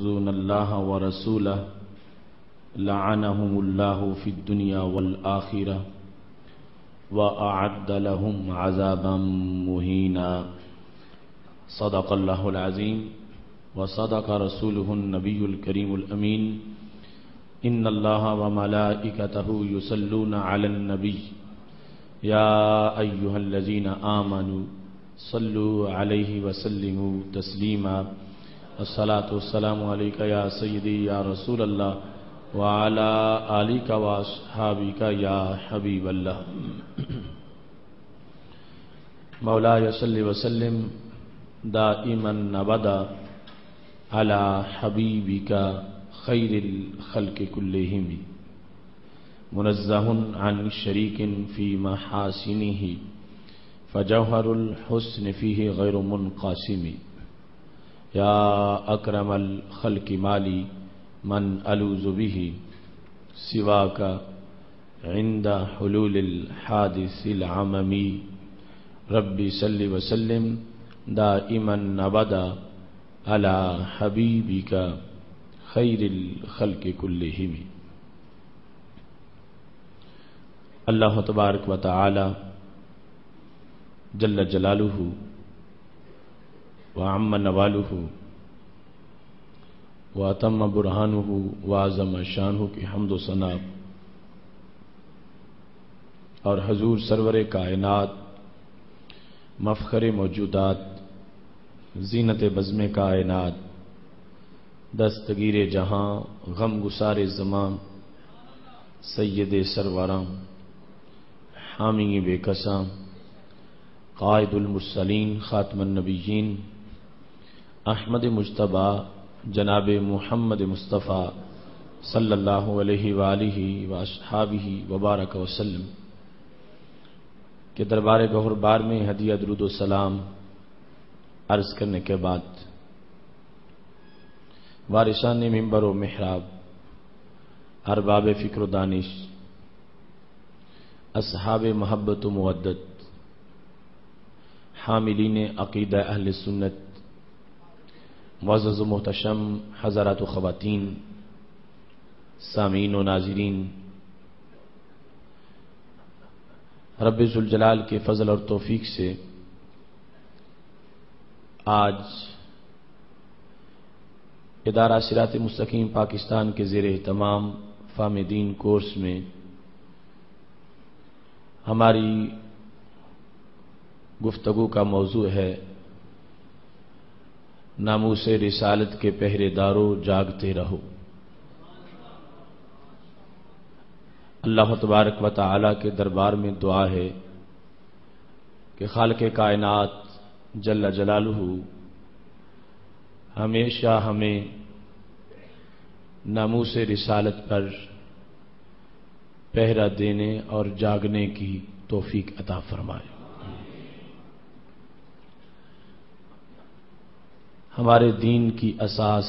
يؤذون الله ورسوله لعنهم الله في الدنيا والآخرة وأعد لهم عذابا مهينا. صدق الله العظيم وصدق رسوله النبي الكريم الأمين. إن الله وملائكته يصلون على النبي يا أيها الذين آمنوا صلوا عليه وسلموا تسليما. الصلاة والسلام عليك يا سيدي يا رسول الله وعلى آلك وأصحابك يا حبيب الله. مولاي صل وسلم دائما أبدا على حبيبك خير الخلق كلهم منزه عن شريك في محاسنه فجوهر الحسن فيه غير منقسم. يا أكرم الخلق مالي من ألوذ به سواك عند حلول الحادث العممي. ربي صل وسلم دائما أبدا على حبيبك خیر الخلق کلہم. اللہ تبارک و تعالی جل جلالہ وعم نوالہ واتم برہانہ وعظم شانہ کی حمد و ثنا اور حضور سرور کائنات مفخر موجودات زینت بزم کائنات دستگیر جہاں غم گسار زمان سید سروران حامی بے کساں قائد المرسلین خاتم النبیین احمد مجتبی جناب محمد مصطفیٰ صلی اللہ علیہ وآلہ واصحابہ وبارک وسلم کے دربار گہر بار میں ہدیہ درود و سلام عرض کرنے کے بعد وارثان منبر و محراب ارباب فکر و دانش اصحاب محبت و مودت حاملین عقیدہ اہل سنت معزز و محتشم حضرات و خواتین سامعین و ناظرین، رب ذوالجلال کے فضل اور توفیق سے آج ادارہ صراط مستقیم پاکستان کے زیر اہتمام فہم دین کورس میں ہماری گفتگو کا موضوع ہے ناموس رسالت کے پہرے دارو جاگتے رہو. اللہ تبارک و تعالی کے دربار میں دعا ہے کہ خالق کائنات جل جلالہ ہمیشہ ہمیں ناموس رسالت پر پہرا دینے اور جاگنے کی توفیق عطا فرمائے. ہمارے دین کی اساس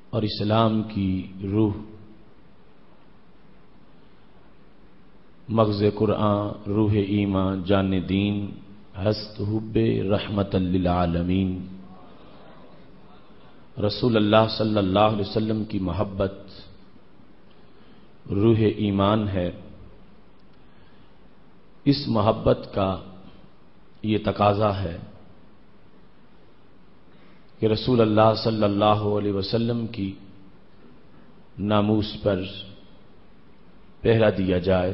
اور اسلام کی روح مغز قرآن روح ایمان جان دین ہست حب رحمت للعالمین. رسول اللہ صلی اللہ علیہ وسلم کی محبت روح ایمان ہے. اس محبت کا یہ تقاضا ہے کہ رسول اللہ صلی اللہ علیہ وسلم کی ناموس پر پہرا دیا جائے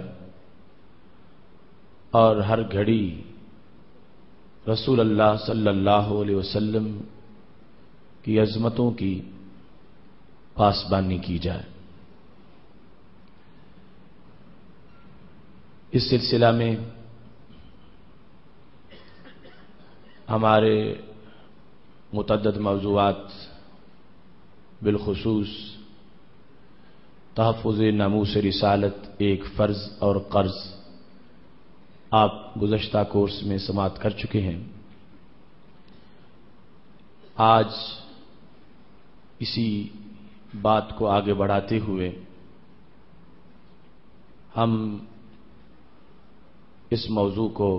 اور ہر گھڑی رسول اللہ صلی اللہ علیہ وسلم کی عظمتوں کی پاسبانی کی جائے. اس سلسلہ میں ہمارے متعدد موضوعات بالخصوص تحفظ ناموس رسالت ایک فرض اور قرض آپ گزشتہ کورس میں سماعت کر چکے ہیں. آج اسی بات کو آگے بڑھاتے ہوئے ہم اس موضوع کو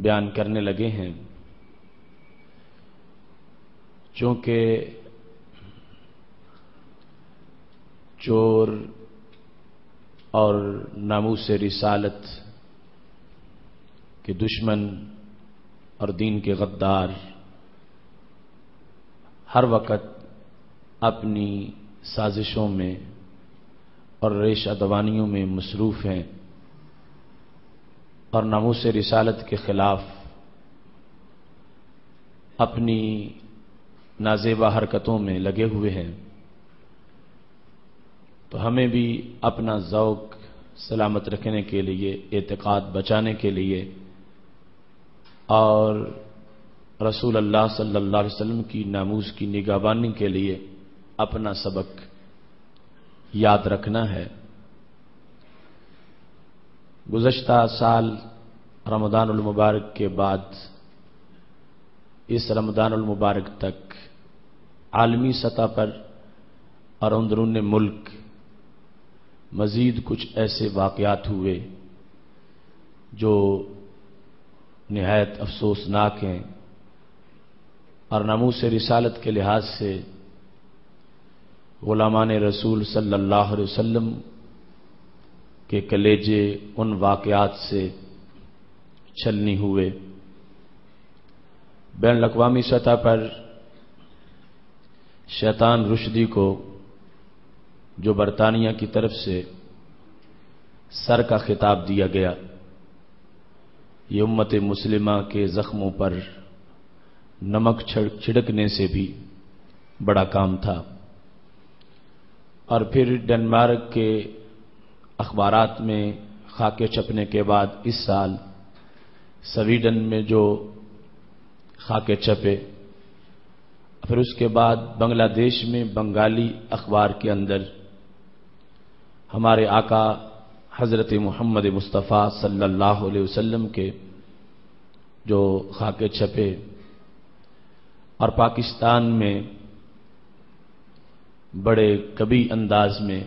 بیان کرنے لگے ہیں چونکہ چور اور ناموس رسالت کے دشمن اور دین کے غدار ہر وقت اپنی سازشوں میں اور ریشہ دوانیوں میں مصروف ہیں اور ناموس رسالت کے خلاف اپنی نازیبا حرکتوں میں لگے ہوئے ہیں، تو ہمیں بھی اپنا ذوق سلامت رکھنے کے لیے، اعتقاد بچانے کے لیے اور رسول اللہ صلی اللہ علیہ وسلم کی ناموس کی نگہبانی کے لیے اپنا سبق یاد رکھنا ہے۔ گزشتہ سال رمضان المبارک کے بعد اس رمضان المبارک تک عالمی سطح پر اور اندرون ملک مزید کچھ ایسے واقعات ہوئے جو نہایت افسوسناک ہیں اور ناموس رسالت کے لحاظ سے غلامان رسول صلی اللہ علیہ وسلم کے کلیجے ان واقعات سے چھلنی ہوئے۔ بین الاقوامی سطح پر شیطان رشدی کو جو برطانیہ کی طرف سے سر کا خطاب دیا گیا، یہ امت مسلمہ کے زخموں پر نمک چھڑکنے سے بھی بڑا کام تھا۔ اور پھر ڈنمارک کے اخبارات میں خاکے چھپنے کے بعد اس سال سویڈن میں جو خاکے چھپے، پھر اس کے بعد بنگلہ دیش میں بنگالی اخبار کے اندر ہمارے آقا حضرت محمد مصطفیٰ صلی اللہ علیہ وسلم کے جو خاکے چھپے، اور پاکستان میں بڑے کبھی انداز میں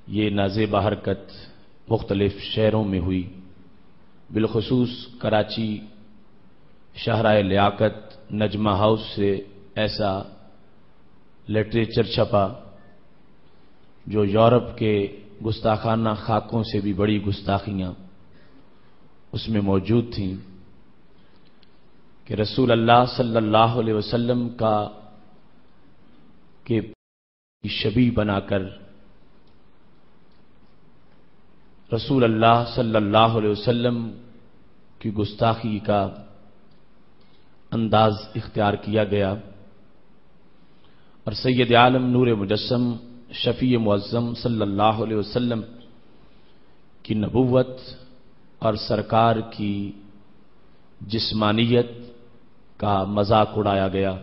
یہ نازیبا حرکت مختلف شہروں میں ہوئی، بالخصوص کراچی شاہراہ لیاقت نجمہ ہاؤس سے ایسا لٹریچر چھپا جو یورپ کے گستاخانہ خاکوں سے بھی بڑی گستاخیاں اس میں موجود تھیں کہ رسول اللہ صلی اللہ علیہ وسلم کا کہ شبیہ بنا کر رسول اللہ صلی اللہ علیہ وسلم کی گستاخی کا انداز اختیار کیا گیا، اور سید عالم نور مجسم شفیع معظم صلی اللہ علیہ وسلم کی نبوت اور سرکار کی جسمانیت کا مذاق اڑایا گیا۔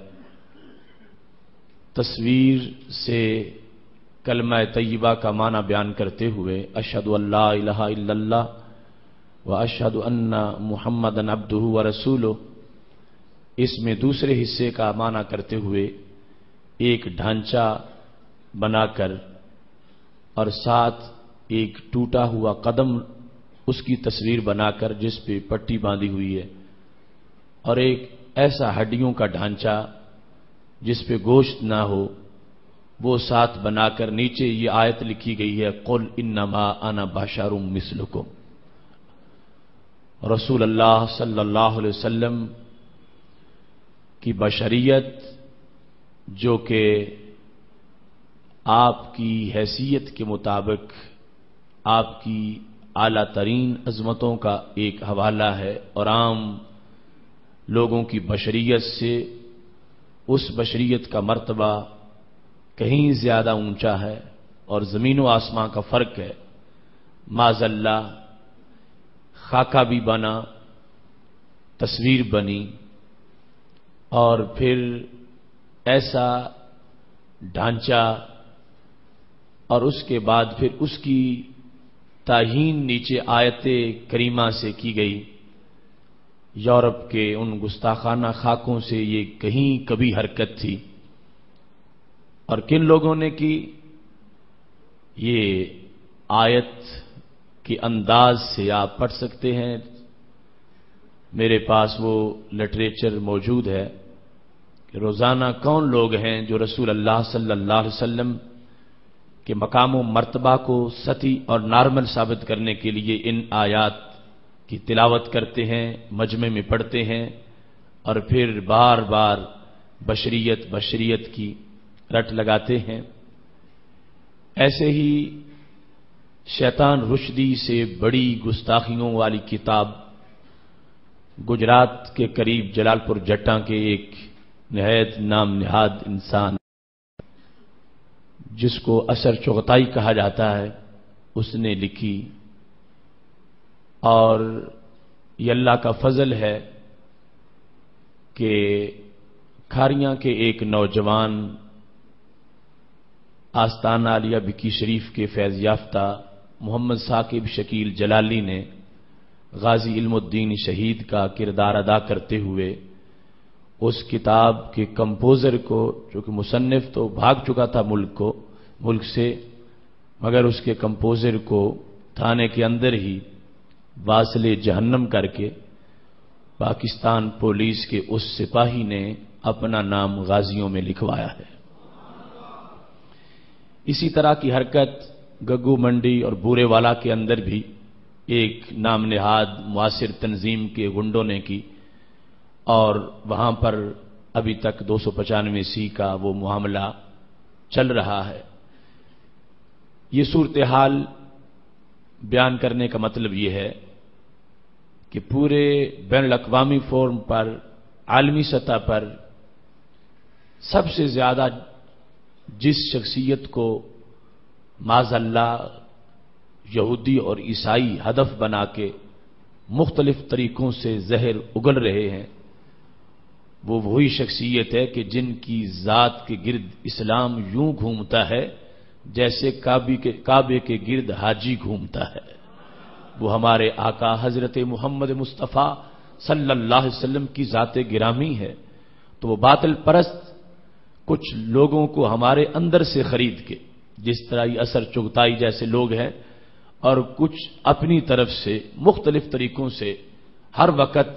تصویر سے کلمہ طیبہ کا معنی بیان کرتے ہوئے اشہد ان لا الہ الا اللہ و اشہد ان محمدًا عبدہ و رسولہ، اس میں دوسرے حصے کا معنی کرتے ہوئے ایک ڈھانچہ بنا کر اور ساتھ ایک ٹوٹا ہوا قدم اس کی تصویر بنا کر جس پہ پٹی باندھی ہوئی ہے، اور ایک ایسا ہڈیوں کا ڈھانچہ جس پہ گوشت نہ ہو وہ ساتھ بنا کر نیچے یہ آیت لکھی گئی ہے قل انما انا بشر مثلکم۔ رسول اللہ صلی اللہ علیہ وسلم کی بشریت جو کہ آپ کی حیثیت کے مطابق آپ کی اعلیٰ ترین عظمتوں کا ایک حوالہ ہے، اور عام لوگوں کی بشریت سے اس بشریت کا مرتبہ کہیں زیادہ اونچا ہے اور زمین و آسمان کا فرق ہے۔ معاذ اللہ خاکہ بھی بنا، تصویر بنی، اور پھر ایسا ڈھانچہ، اور اس کے بعد پھر اس کی تعیین نیچے آیت کریمہ سے کی گئی۔ یورپ کے ان گستاخانہ خاکوں سے یہ کہیں کبھی حرکت تھی، اور کن لوگوں نے کی؟ یہ آیت کے انداز سے آپ پڑھ سکتے ہیں، میرے پاس وہ لٹریچر موجود ہے کہ روزانہ کون لوگ ہیں جو رسول اللہ صلی اللہ علیہ وسلم کے مقام و مرتبہ کو سطحی اور نارمل ثابت کرنے کے لیے ان آیات کی تلاوت کرتے ہیں، مجمع میں پڑھتے ہیں اور پھر بار بار بشریت کی رٹ لگاتے ہیں۔ ایسے ہی شیطان رشدی سے بڑی گستاخیوں والی کتاب گجرات کے قریب جلال پور جٹاں کے ایک نہایت نام نہاد انسان جس کو اثر چغتائی کہا جاتا ہے اس نے لکھی، اور یہ اللہ کا فضل ہے کہ کھاریاں کے ایک نوجوان آستانہ عالیہ بکی شریف کے فیض یافتہ محمد ثاقب شکیل جلالی نے غازی علم الدین شہید کا کردار ادا کرتے ہوئے اس کتاب کے کمپوزر کو، جو کہ مصنف تو بھاگ چکا تھا ملک سے، مگر اس کے کمپوزر کو تھانے کے اندر ہی واصل جہنم کر کے پاکستان پولیس کے اس سپاہی نے اپنا نام غازیوں میں لکھوایا ہے۔ اسی طرح کی حرکت گگو منڈی اور بورے والا کے اندر بھی ایک نام نہاد معاصر تنظیم کے گنڈوں نے کی، اور وہاں پر ابھی تک 295 کا وہ معاملہ چل رہا ہے۔ یہ صورتحال بیان کرنے کا مطلب یہ ہے کہ پورے بین الاقوامی فورم پر، عالمی سطح پر سب سے زیادہ جس شخصیت کو معاذ اللہ یہودی اور عیسائی ہدف بنا کے مختلف طریقوں سے زہر اگل رہے ہیں، وہ وہی شخصیت ہے کہ جن کی ذات کے گرد اسلام یوں گھومتا ہے جیسے کعبے کے گرد حاجی گھومتا ہے۔ وہ ہمارے آقا حضرت محمد مصطفیٰ صلی اللہ علیہ وسلم کی ذات گرامی ہے، تو وہ باطل پرست کچھ لوگوں کو ہمارے اندر سے خرید کے، جس طرح یہ اثر چغتائی جیسے لوگ ہیں، اور کچھ اپنی طرف سے مختلف طریقوں سے ہر وقت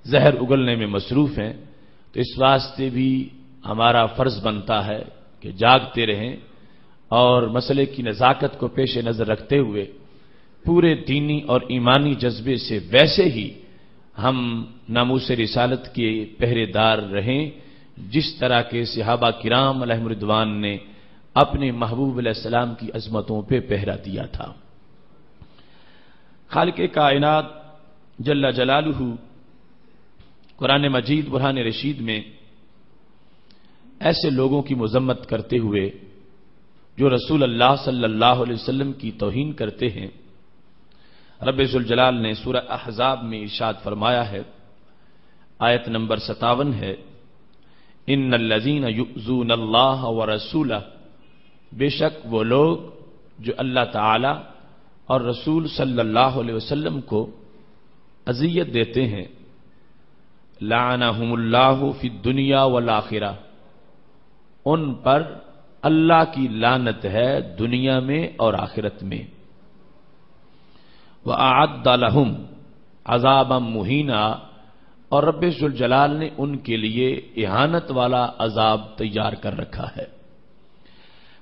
زہر اگلنے میں مصروف ہیں، تو اس واسطے بھی ہمارا فرض بنتا ہے کہ جاگتے رہیں اور مسئلے کی نزاکت کو پیش نظر رکھتے ہوئے پورے دینی اور ایمانی جذبے سے ویسے ہی ہم ناموس رسالت کے پہرے دار رہیں جس طرح کے صحابہ کرام علیہم رضوان نے اپنے محبوب علیہ السلام کی عظمتوں پہ پہرا دیا تھا۔ خالق کائنات جل جلالہ قرآن مجید برہان رشید میں ایسے لوگوں کی مذمت کرتے ہوئے جو رسول اللہ صلی اللہ علیہ وسلم کی توہین کرتے ہیں، رب ذوالجلال نے سورہ احزاب میں ارشاد فرمایا ہے، آیت نمبر 57 ہے، ان الذین یؤذون اللہ ورسولہ، بے شک وہ لوگ جو اللہ تعالی اور رسول صلی اللہ علیہ وسلم کو اذیت دیتے ہیں، لعنہم اللہ فی الدنیا والآخرہ، ان پر اللہ کی لعنت ہے دنیا میں اور آخرت میں، وَأَعَدَّ لَهُمْ عَذَابًا مُهِينًا، اور رب ذوالجلال نے ان کے لیے اہانت والا عذاب تیار کر رکھا ہے۔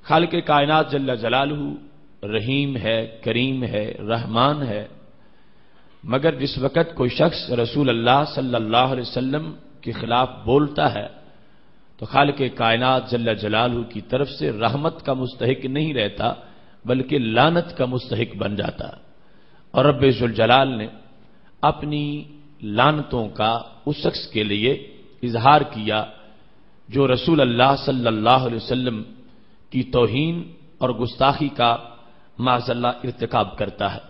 خالق کائنات جل جلالہ رحیم ہے، کریم ہے، رحمان ہے، مگر جس وقت کوئی شخص رسول اللہ صلی اللہ علیہ وسلم کے خلاف بولتا ہے تو خالق کائنات جل جلالہ کی طرف سے رحمت کا مستحق نہیں رہتا بلکہ لعنت کا مستحق بن جاتا، اور رب ذوالجلال نے اپنی لعنتوں کا اس شخص کے لیے اظہار کیا جو رسول اللہ صلی اللہ علیہ وسلم کی توہین اور گستاخی کا معاذ اللہ ارتکاب کرتا ہے۔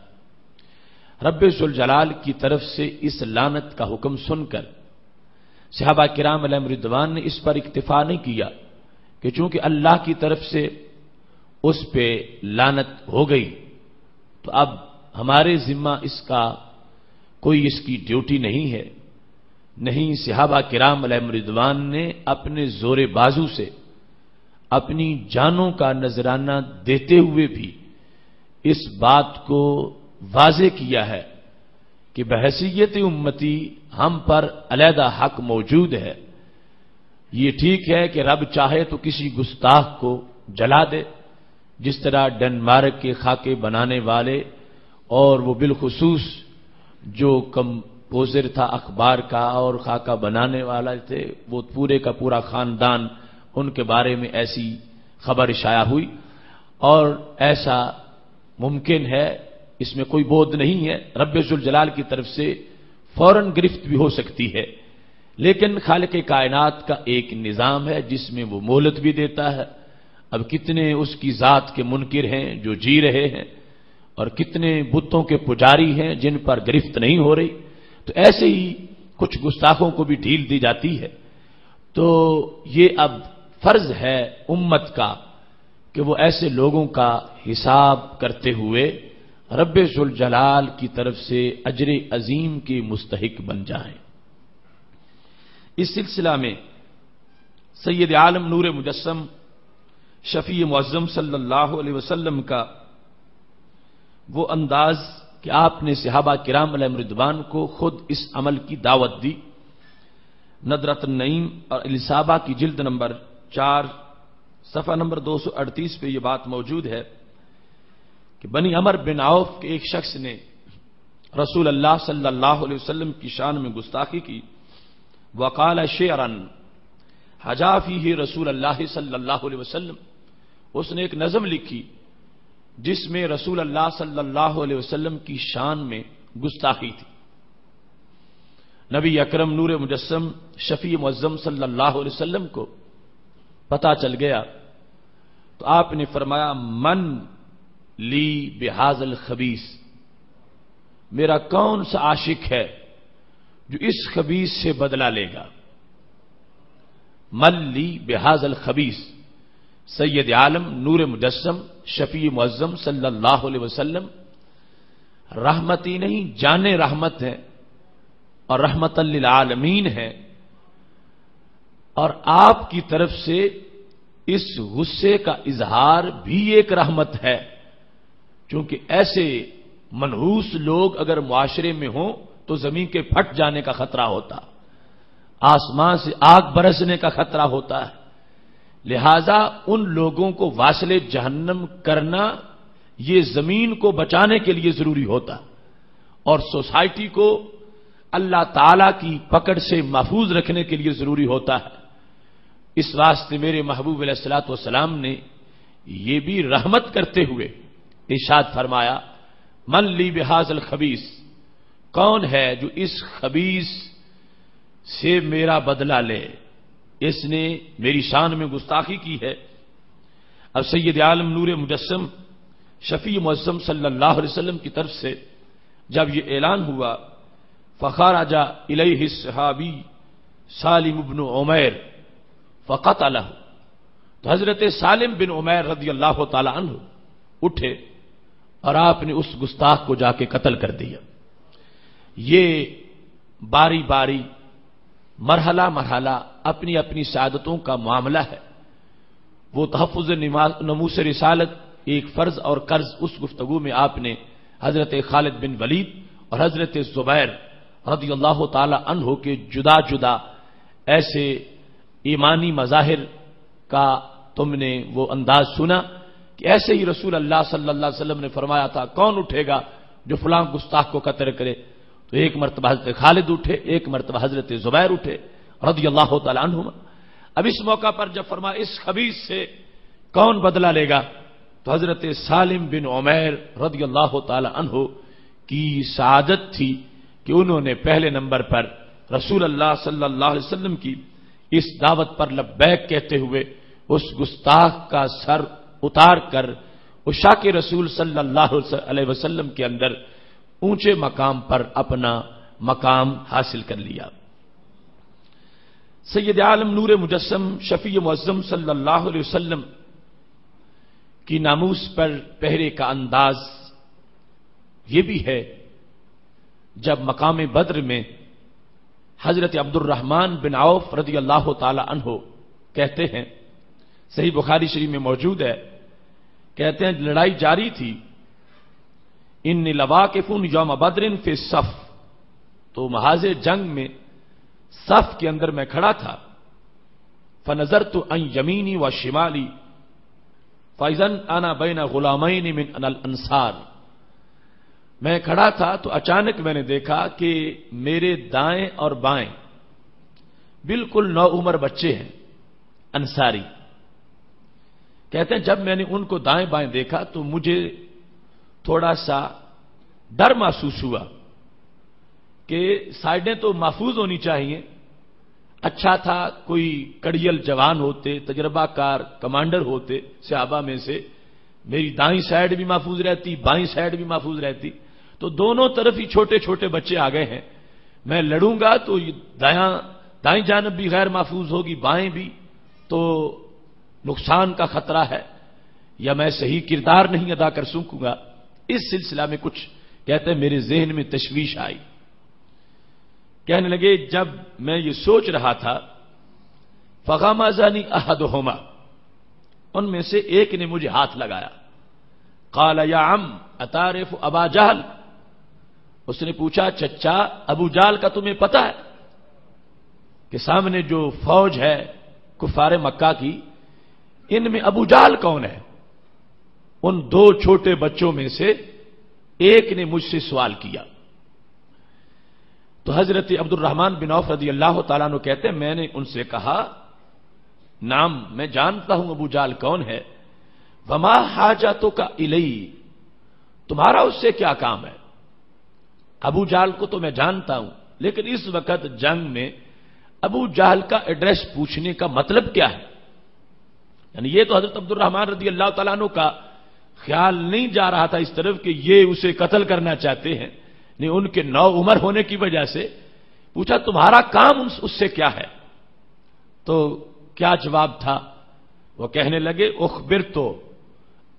رب ذوالجلال کی طرف سے اس لعنت کا حکم سن کر صحابہ کرام علیہم رضوان نے اس پر اکتفا نہیں کیا کہ چونکہ اللہ کی طرف سے اس پہ لعنت ہو گئی تو اب ہمارے ذمہ کوئی اس کی ڈیوٹی نہیں ہے۔ نہیں، صحابہ کرام علیہم رضوان نے اپنے زور بازو سے اپنی جانوں کا نذرانہ دیتے ہوئے بھی اس بات کو واضح کیا ہے کہ بحیثیت امتی ہم پر علیحدہ حق موجود ہے، یہ ٹھیک ہے کہ رب چاہے تو کسی گستاخ کو جلا دے، جس طرح ڈنمارک کے خاکے بنانے والے اور وہ بالخصوص جو کمپوزر تھا اخبار کا اور خاکہ بنانے والا تھے، وہ پورے کا پورا خاندان، ان کے بارے میں ایسی خبر شائع ہوئی، اور ایسا ممکن ہے، اس میں کوئی بودھ نہیں ہے، رب ذوالجلال کی طرف سے فوراً گرفت بھی ہو سکتی ہے، لیکن خالق کائنات کا ایک نظام ہے جس میں وہ مہلت بھی دیتا ہے۔ اب کتنے اس کی ذات کے منکر ہیں جو جی رہے ہیں، اور کتنے بتوں کے پجاری ہیں جن پر گرفت نہیں ہو رہی، تو ایسے ہی کچھ گستاخوں کو بھی ڈھیل دی جاتی ہے۔ تو یہ اب فرض ہے امت کا کہ وہ ایسے لوگوں کا حساب کرتے ہوئے رب ذوالجلال کی طرف سے اجر عظیم کے مستحق بن جائیں۔ اس سلسلہ میں سید عالم نور مجسم شفیع معظم صلی اللہ علیہ وسلم کا وہ انداز کہ آپ نے صحابہ کرام علیہم رضوان کو خود اس عمل کی دعوت دی۔ ندرۃ النعیم اور الاصابہ کی جلد نمبر 4 صفحہ نمبر 238 پہ یہ بات موجود ہے کہ بنی عمر بن عوف کے ایک شخص نے رسول اللہ صلی اللہ علیہ وسلم کی شان میں گستاخی کی، وقال شعرا حجا فیہ رسول اللہ صلی اللہ علیہ وسلم، اس نے ایک نظم لکھی جس میں رسول اللہ صلی اللہ علیہ وسلم کی شان میں گستاخی تھی۔ نبی اکرم نور مجسم شفیع معظم صلی اللہ علیہ وسلم کو پتہ چل گیا تو آپ نے فرمایا من لی بہذا الخبیث، میرا کون سا عاشق ہے جو اس خبیث سے بدلہ لے گا۔ من لی بہذا الخبیث، سید عالم نور مجسم شفیع معظم صلی اللہ علیہ وسلم رحمت ہی نہیں جان رحمت ہے اور رحمت للعالمین ہے، اور آپ کی طرف سے اس غصے کا اظہار بھی ایک رحمت ہے، چونکہ ایسے منحوس لوگ اگر معاشرے میں ہوں تو زمین کے پھٹ جانے کا خطرہ ہوتا، آسمان سے آگ برسنے کا خطرہ ہوتا ہے، لہذا ان لوگوں کو واصل جہنم کرنا یہ زمین کو بچانے کے لیے ضروری ہوتا، اور سوسائٹی کو اللہ تعالی کی پکڑ سے محفوظ رکھنے کے لیے ضروری ہوتا ہے۔ اس واسطے میرے محبوب علیہ الصلوۃ والسلام نے یہ بھی رحمت کرتے ہوئے ارشاد فرمایا من لی بہذا الخبیث، کون ہے جو اس خبیث سے میرا بدلہ لے، اس نے میری شان میں گستاخی کی ہے۔ اب سید عالم نور مجسم شفیع معظم صلی اللہ علیہ وسلم کی طرف سے جب یہ اعلان ہوا، فخرج الیہ الصحابی سالم بن عمیر فقتلہ، تو حضرت سالم بن عمیر رضی اللہ تعالی عنہ اٹھے اور آپ نے اس گستاخ کو جا کے قتل کر دیا۔ یہ باری باری مرحلہ مرحلہ اپنی اپنی سعادتوں کا معاملہ ہے۔ وہ تحفظ ناموس رسالت ایک فرض اور قرض، اس گفتگو میں آپ نے حضرت خالد بن ولید اور حضرت زبیر رضی اللہ تعالی عنہ کے جدا جدا ایسے ایمانی مظاہر کا تم نے وہ انداز سنا کہ ایسے ہی رسول اللہ صلی اللہ علیہ وسلم نے فرمایا تھا کون اٹھے گا جو فلاں گستاخ کو قتل کرے، تو ایک مرتبہ حضرت خالد اٹھے، ایک مرتبہ حضرت زبیر اٹھے رضی اللہ تعالی عنہما۔ اب اس موقع پر جب فرمایا اس خبیث سے کون بدلہ لے گا، تو حضرت سالم بن عمیر رضی اللہ تعالی عنہ کی سعادت تھی کہ انہوں نے پہلے نمبر پر رسول اللہ صلی اللہ علیہ وسلم کی اس دعوت پر لبیک کہتے ہوئے اس گستاخ کا سر اتار کر عشاق رسول صلی اللہ علیہ وسلم کے اندر اونچے مقام پر اپنا مقام حاصل کر لیا۔ سید عالم نور مجسم شفیع معظم صلی اللہ علیہ وسلم کی ناموس پر پہرے کا انداز یہ بھی ہے، جب مقام بدر میں حضرت عبد الرحمن بن عوف رضی اللہ تعالی عنہ کہتے ہیں، صحیح بخاری شریف میں موجود ہے، کہتے ہیں لڑائی جاری تھی، ان لواقف یوم بدر فی الصف، تو محاذ جنگ میں صف کے اندر میں کھڑا تھا، فنظرت عن یمینی و شمالی فاذا انا بین غلامین من الانصار، میں کھڑا تھا تو اچانک میں نے دیکھا کہ میرے دائیں اور بائیں بالکل نوعمر بچے ہیں انصاری۔ کہتے ہیں جب میں نے ان کو دائیں بائیں دیکھا تو مجھے تھوڑا سا ڈر محسوس ہوا کہ سائڈیں تو محفوظ ہونی چاہیے، اچھا تھا کوئی کڑیل جوان ہوتے، تجربہ کار کمانڈر ہوتے صحابہ میں سے، میری دائیں سائڈ بھی محفوظ رہتی، بائیں سائڈ بھی محفوظ رہتی، تو دونوں طرف ہی چھوٹے چھوٹے بچے آ گئے ہیں، میں لڑوں گا تو دائیں جانب بھی غیر محفوظ ہوگی، بائیں بھی، تو نقصان کا خطرہ ہے، یا میں صحیح کردار نہیں ادا کر سکوں گا۔ اس سلسلہ میں کچھ کہتے ہیں میرے ذہن میں تشویش آئی۔ کہنے لگے جب میں یہ سوچ رہا تھا فغمزنی احدہما، ان میں سے ایک نے مجھے ہاتھ لگایا، قال یا عم اتعرف ابا جہل، اس نے پوچھا چچا ابو جہل کا تمہیں پتہ ہے کہ سامنے جو فوج ہے کفار مکہ کی، ان میں ابو جہل کون ہے؟ ان دو چھوٹے بچوں میں سے ایک نے مجھ سے سوال کیا۔ تو حضرت عبد الرحمن بن عوف رضی اللہ تعالیٰ عنہ کہتے ہیں میں نے ان سے کہا نام میں جانتا ہوں ابو جہل کون ہے، وما حاجتک الی، تمہارا اس سے کیا کام ہے؟ ابو جہل کو تو میں جانتا ہوں، لیکن اس وقت جنگ میں ابو جہل کا ایڈریس پوچھنے کا مطلب کیا ہے؟ یعنی یہ تو حضرت عبد الرحمن رضی اللہ تعالیٰ عنہ کا خیال نہیں جا رہا تھا اس طرف کہ یہ اسے قتل کرنا چاہتے ہیں، نہیں، ان کے نو عمر ہونے کی وجہ سے پوچھا تمہارا کام اس سے کیا ہے؟ تو کیا جواب تھا؟ وہ کہنے لگے اخبرتو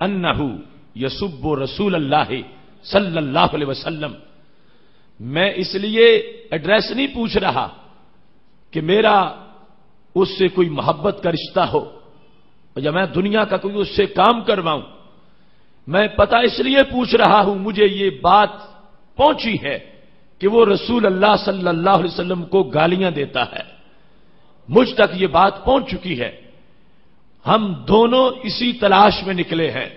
انہ یسب رسول اللہ صلی اللہ علیہ وسلم، میں اس لیے ایڈریس نہیں پوچھ رہا کہ میرا اس سے کوئی محبت کا رشتہ ہو یا میں دنیا کا کوئی اس سے کام کرواؤں، میں پتہ اس لیے پوچھ رہا ہوں مجھے یہ بات پہنچی ہے کہ وہ رسول اللہ صلی اللہ علیہ وسلم کو گالیاں دیتا ہے، مجھ تک یہ بات پہنچ چکی ہے، ہم دونوں اسی تلاش میں نکلے ہیں،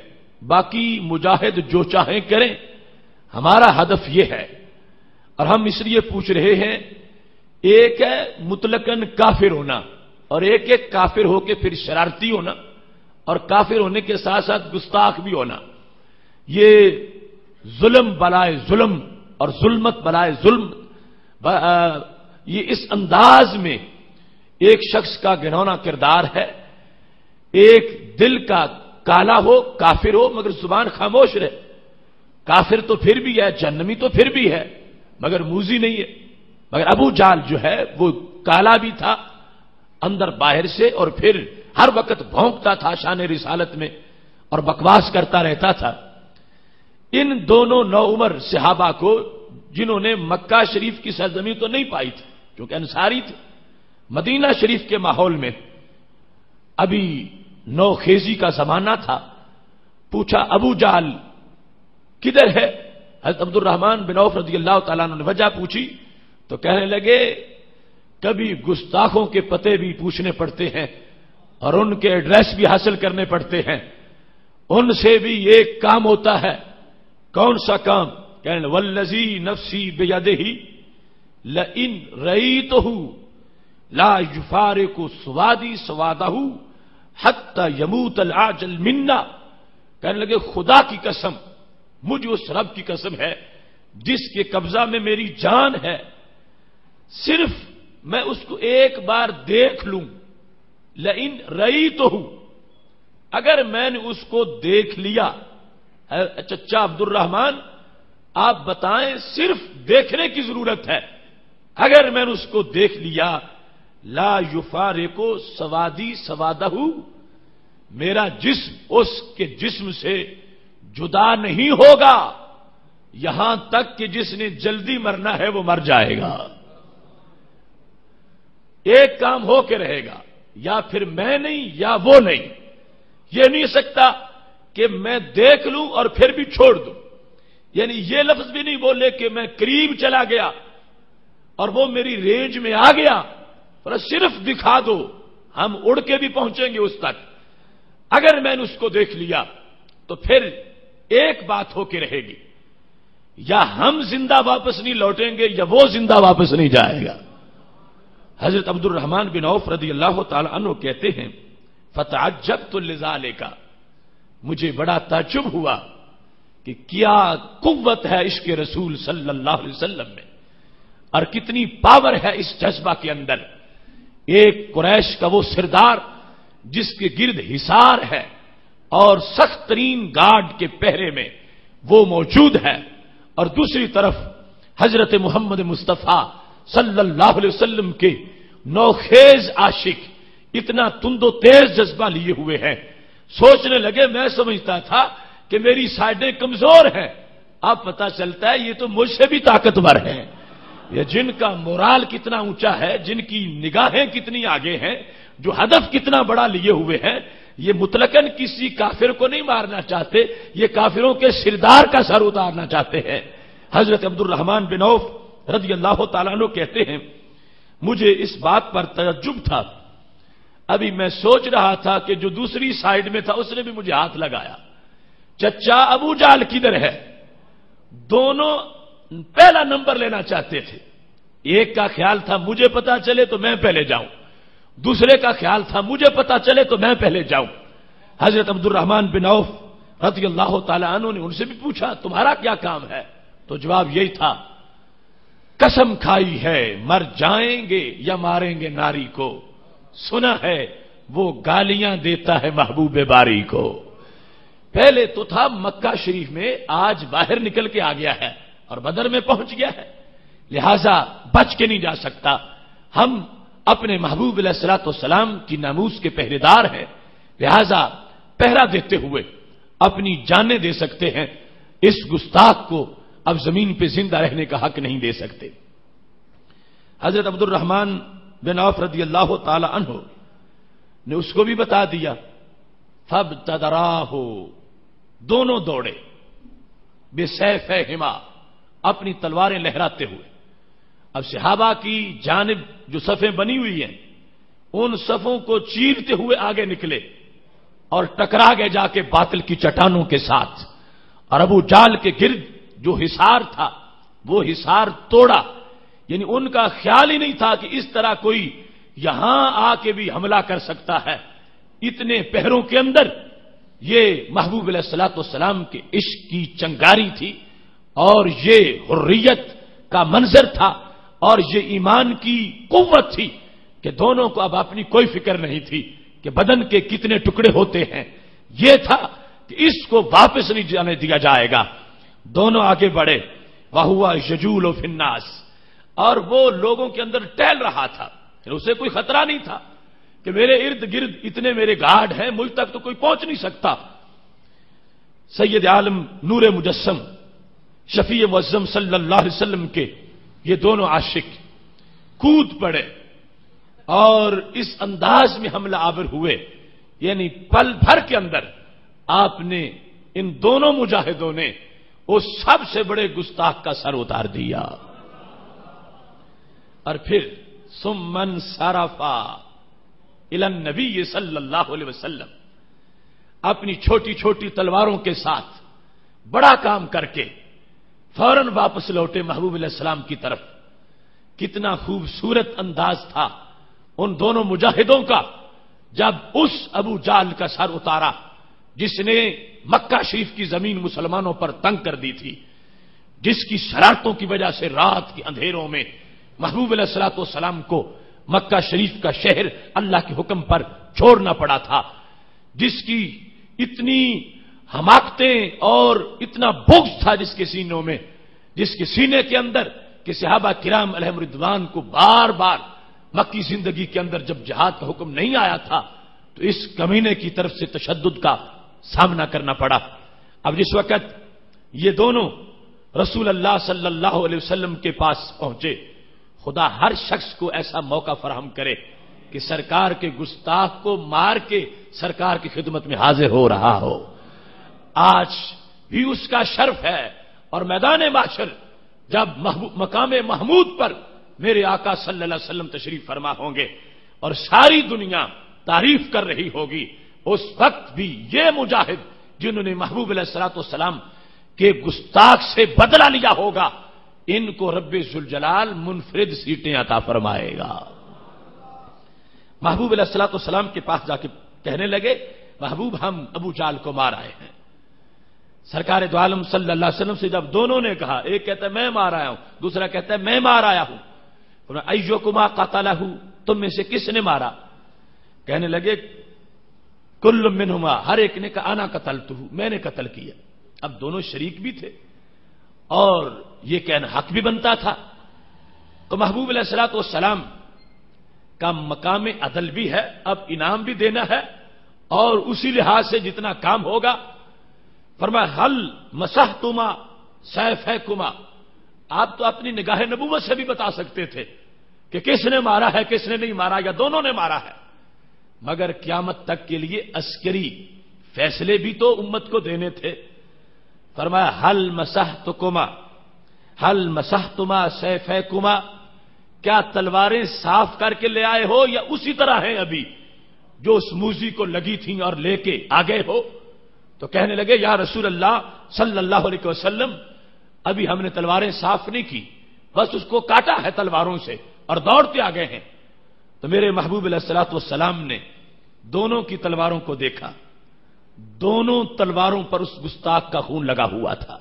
باقی مجاہد جو چاہیں کریں، ہمارا ہدف یہ ہے، اور ہم اس لیے پوچھ رہے ہیں، ایک ہے مطلقاً کافر ہونا اور ایک ہے کافر ہو کے پھر شرارتی ہونا اور کافر ہونے کے ساتھ ساتھ گستاخ بھی ہونا، یہ ظلم بلائے ظلم اور ظلمت بلائے ظلم، یہ اس انداز میں ایک شخص کا گھنونا کردار ہے، ایک دل کا کالا ہو کافر ہو مگر زبان خاموش رہے، کافر تو پھر بھی ہے، جہنمی تو پھر بھی ہے مگر موذی نہیں ہے، مگر ابو جہل جو ہے وہ کالا بھی تھا اندر باہر سے، اور پھر ہر وقت بھونکتا تھا شان رسالت میں اور بکواس کرتا رہتا تھا۔ ان دونوں نوعمر صحابہ کو جنہوں نے مکہ شریف کی سرزمین تو نہیں پائی تھی کیونکہ انصاری تھے، مدینہ شریف کے ماحول میں ابھی نو خیزی کا زمانہ تھا، پوچھا ابو جہل کدھر ہے؟ حضرت عبد الرحمن بن عوف رضی اللہ تعالیٰ عنہ نے وجہ پوچھی تو کہنے لگے کبھی گستاخوں کے پتے بھی پوچھنے پڑتے ہیں اور ان کے ایڈریس بھی حاصل کرنے پڑتے ہیں، ان سے بھی ایک کام ہوتا ہے۔ کون سا کام؟ کہنے والذی نفسی بیدہ لئن رأیتہ لا یفارق سوادی سوادہ حتی یموت العاجل منا، کہنے لگے خدا کی قسم، مجھے اس رب کی قسم ہے جس کے قبضہ میں میری جان ہے، صرف میں اس کو ایک بار دیکھ لوں، لئن رأیتہ، اگر میں نے اس کو دیکھ لیا، چچا عبد الرحمن آپ بتائیں صرف دیکھنے کی ضرورت ہے، اگر میں نے اس کو دیکھ لیا لا یفارق سوادی سوادہ، میرا جسم اس کے جسم سے جدا نہیں ہوگا، یہاں تک کہ جس نے جلدی مرنا ہے وہ مر جائے گا، ایک کام ہو کے رہے گا، یا پھر میں نہیں یا وہ نہیں، یہ نہیں سکتا کہ میں دیکھ لوں اور پھر بھی چھوڑ دوں، یعنی یہ لفظ بھی نہیں بولے کہ میں قریب چلا گیا اور وہ میری رینج میں آ گیا، پر صرف دکھا دو، ہم اڑ کے بھی پہنچیں گے اس تک، اگر میں نے اس کو دیکھ لیا تو پھر ایک بات ہو کے رہے گی، یا ہم زندہ واپس نہیں لوٹیں گے یا وہ زندہ واپس نہیں جائے گا۔ حضرت عبد الرحمن بن عوف رضی اللہ تعالی عنہ کہتے ہیں فتعجبت لذالک، مجھے بڑا تعجب ہوا کہ کیا قوت ہے عشق رسول صلی اللہ علیہ وسلم میں، اور کتنی پاور ہے اس جذبہ کے اندر۔ ایک قریش کا وہ سردار جس کے گرد حصار ہے اور سخت ترین گارڈ کے پہرے میں وہ موجود ہے، اور دوسری طرف حضرت محمد مصطفیٰ صلی اللہ علیہ وسلم کے نوخیز عاشق اتنا تند و تیز جذبہ لیے ہوئے ہیں۔ سوچنے لگے، میں سمجھتا تھا کہ میری سائڈیں کمزور ہیں، اب پتہ چلتا ہے یہ تو مجھ سے بھی طاقتور ہیں۔ یہ جن کا مورال کتنا اونچا ہے، جن کی نگاہیں کتنی آگے ہیں، جو ہدف کتنا بڑا لیے ہوئے ہیں، یہ مطلقاً کسی کافر کو نہیں مارنا چاہتے، یہ کافروں کے سردار کا سر اتارنا چاہتے ہیں۔ حضرت عبد الرحمن بن عوف رضی اللہ تعالیٰ عنہ کہتے ہیں مجھے اس بات پر تعجب تھا، ابھی میں سوچ رہا تھا کہ جو دوسری سائڈ میں تھا اس نے بھی مجھے ہاتھ لگایا، چچا ابو جال کدھر ہے؟ دونوں پہلا نمبر لینا چاہتے تھے۔ ایک کا خیال تھا مجھے پتا چلے تو میں پہلے جاؤں، دوسرے کا خیال تھا مجھے پتا چلے تو میں پہلے جاؤں۔ حضرت عبد الرحمن بن عوف رضی اللہ تعالی عنہ نے ان سے بھی پوچھا تمہارا کیا کام ہے؟ تو جواب یہی تھا، قسم کھائی ہے مر جائیں گے یا ماریں گے ناری کو، سنا ہے وہ گالیاں دیتا ہے محبوب باری کو۔ پہلے تو تھا مکہ شریف میں، آج باہر نکل کے آ گیا ہے اور بدر میں پہنچ گیا ہے، لہذا بچ کے نہیں جا سکتا۔ ہم اپنے محبوب علیہ الصلوۃ والسلام کی ناموس کے پہرے دار ہیں، لہذا پہرا دیتے ہوئے اپنی جانیں دے سکتے ہیں، اس گستاخ کو اب زمین پہ زندہ رہنے کا حق نہیں دے سکتے۔ حضرت عبد الرحمن بن عوف رضی اللہ تعالی عنہ نے اس کو بھی بتا دیا، فابتدراہ، دونوں دوڑے، بسیفہما، اپنی تلواریں لہراتے ہوئے۔ اب صحابہ کی جانب جو صفیں بنی ہوئی ہیں ان صفوں کو چیرتے ہوئے آگے نکلے اور ٹکرا گئے جا کے باطل کی چٹانوں کے ساتھ، اور ابو جال کے گرد جو حصار تھا وہ حصار توڑا، یعنی ان کا خیال ہی نہیں تھا کہ اس طرح کوئی یہاں آ کے بھی حملہ کر سکتا ہے۔ اتنے پہروں کے اندر یہ محبوب علیہ الصلوۃ والسلام کے عشق کی چنگاری تھی، اور یہ حریت کا منظر تھا، اور یہ ایمان کی قوت تھی کہ دونوں کو اب اپنی کوئی فکر نہیں تھی کہ بدن کے کتنے ٹکڑے ہوتے ہیں، یہ تھا کہ اس کو واپس نہیں جانے دیا جائے گا۔ دونوں آگے بڑھے، وَهُوَ يَجُولُ فِي النَّاسِ، اور وہ لوگوں کے اندر ٹہل رہا تھا، اسے کوئی خطرہ نہیں تھا کہ میرے ارد گرد اتنے میرے گارڈ ہیں، مجھ تک تو کوئی پہنچ نہیں سکتا۔ سید عالم نور مجسم شفیع معظم صلی اللہ علیہ وسلم کے یہ دونوں عاشق کود پڑے اور اس انداز میں حملہ آور ہوئے، یعنی پل بھر کے اندر آپ نے ان دونوں مجاہدوں نے اس سب سے بڑے گستاخ کا سر اتار دیا۔ اور پھر ثم انصرفا الی النبی صلی اللہ علیہ وسلم، اپنی چھوٹی چھوٹی تلواروں کے ساتھ بڑا کام کر کے فوراً واپس لوٹے محبوب علیہ السلام کی طرف۔ کتنا خوبصورت انداز تھا ان دونوں مجاہدوں کا جب اس ابو جال کا سر اتارا جس نے مکہ شریف کی زمین مسلمانوں پر تنگ کر دی تھی، جس کی شرارتوں کی وجہ سے رات کے اندھیروں میں محبوب علیہ الصلوۃ والسلام کو مکہ شریف کا شہر اللہ کے حکم پر چھوڑنا پڑا تھا، جس کی اتنی حماقتیں اور اتنا بغض تھا جس کے سینوں میں، جس کے سینے کے اندر کہ صحابہ کرام علیہم رضوان کو بار بار مکی زندگی کے اندر جب جہاد کا حکم نہیں آیا تھا تو اس کمینے کی طرف سے تشدد کا سامنا کرنا پڑا۔ اب جس وقت یہ دونوں رسول اللہ صلی اللہ علیہ وسلم کے پاس پہنچے، خدا ہر شخص کو ایسا موقع فراہم کرے کہ سرکار کے گستاخ کو مار کے سرکار کی خدمت میں حاضر ہو رہا ہو۔ آج بھی اس کا شرف ہے، اور میدان محشر جب مقام محمود پر میرے آقا صلی اللہ علیہ وسلم تشریف فرما ہوں گے اور ساری دنیا تعریف کر رہی ہوگی، اس وقت بھی یہ مجاہد جنہوں نے محبوب علیہ الصلوۃ والسلام کے گستاخ سے بدلہ لیا ہوگا، ان کو رب ذوالجلال منفرد سیٹیں عطا فرمائے گا۔ محبوب علیہ الصلوۃ والسلام کے پاس جا کے کہنے لگے، محبوب ہم ابو جہل کو مار آئے ہیں۔ سرکار دو عالم صلی اللہ علیہ وسلم سے جب دونوں نے کہا، ایک کہتا ہے میں مار آیا ہوں، دوسرا کہتا ہے میں مار آیا ہوں، ایّکما قتلہ، تم میں سے کس نے مارا؟ کہنے لگے کل منہما، ہر ایک نے کہا انا قتلتہ، میں نے قتل کیا۔ اب دونوں شریک بھی تھے اور یہ کہنا حق بھی بنتا تھا، تو محبوب علیہ الصلوۃ والسلام کا مقام عدل بھی ہے، اب انعام بھی دینا ہے، اور اسی لحاظ سے جتنا کام ہوگا فرمایا حل مسحتما سیفکما، آپ تو اپنی نگاہ نبوت سے بھی بتا سکتے تھے کہ کس نے مارا ہے کس نے نہیں مارا، یا دونوں نے مارا ہے، مگر قیامت تک کے لیے عسکری فیصلے بھی تو امت کو دینے تھے۔ فرمایا حل مسحتکما، حل مسحتما سیفکما، کیا تلواریں صاف کر کے لے آئے ہو یا اسی طرح ہیں ابھی جو اس موزی کو لگی تھیں اور لے کے آ گئے ہو؟ تو کہنے لگے یا رسول اللہ صلی اللہ علیہ وسلم، ابھی ہم نے تلواریں صاف نہیں کی، بس اس کو کاٹا ہے تلواروں سے اور دوڑتے آ گئے ہیں۔ تو میرے محبوب علیہ الصلوۃ والسلام نے دونوں کی تلواروں کو دیکھا، دونوں تلواروں پر اس گستاخ کا خون لگا ہوا تھا۔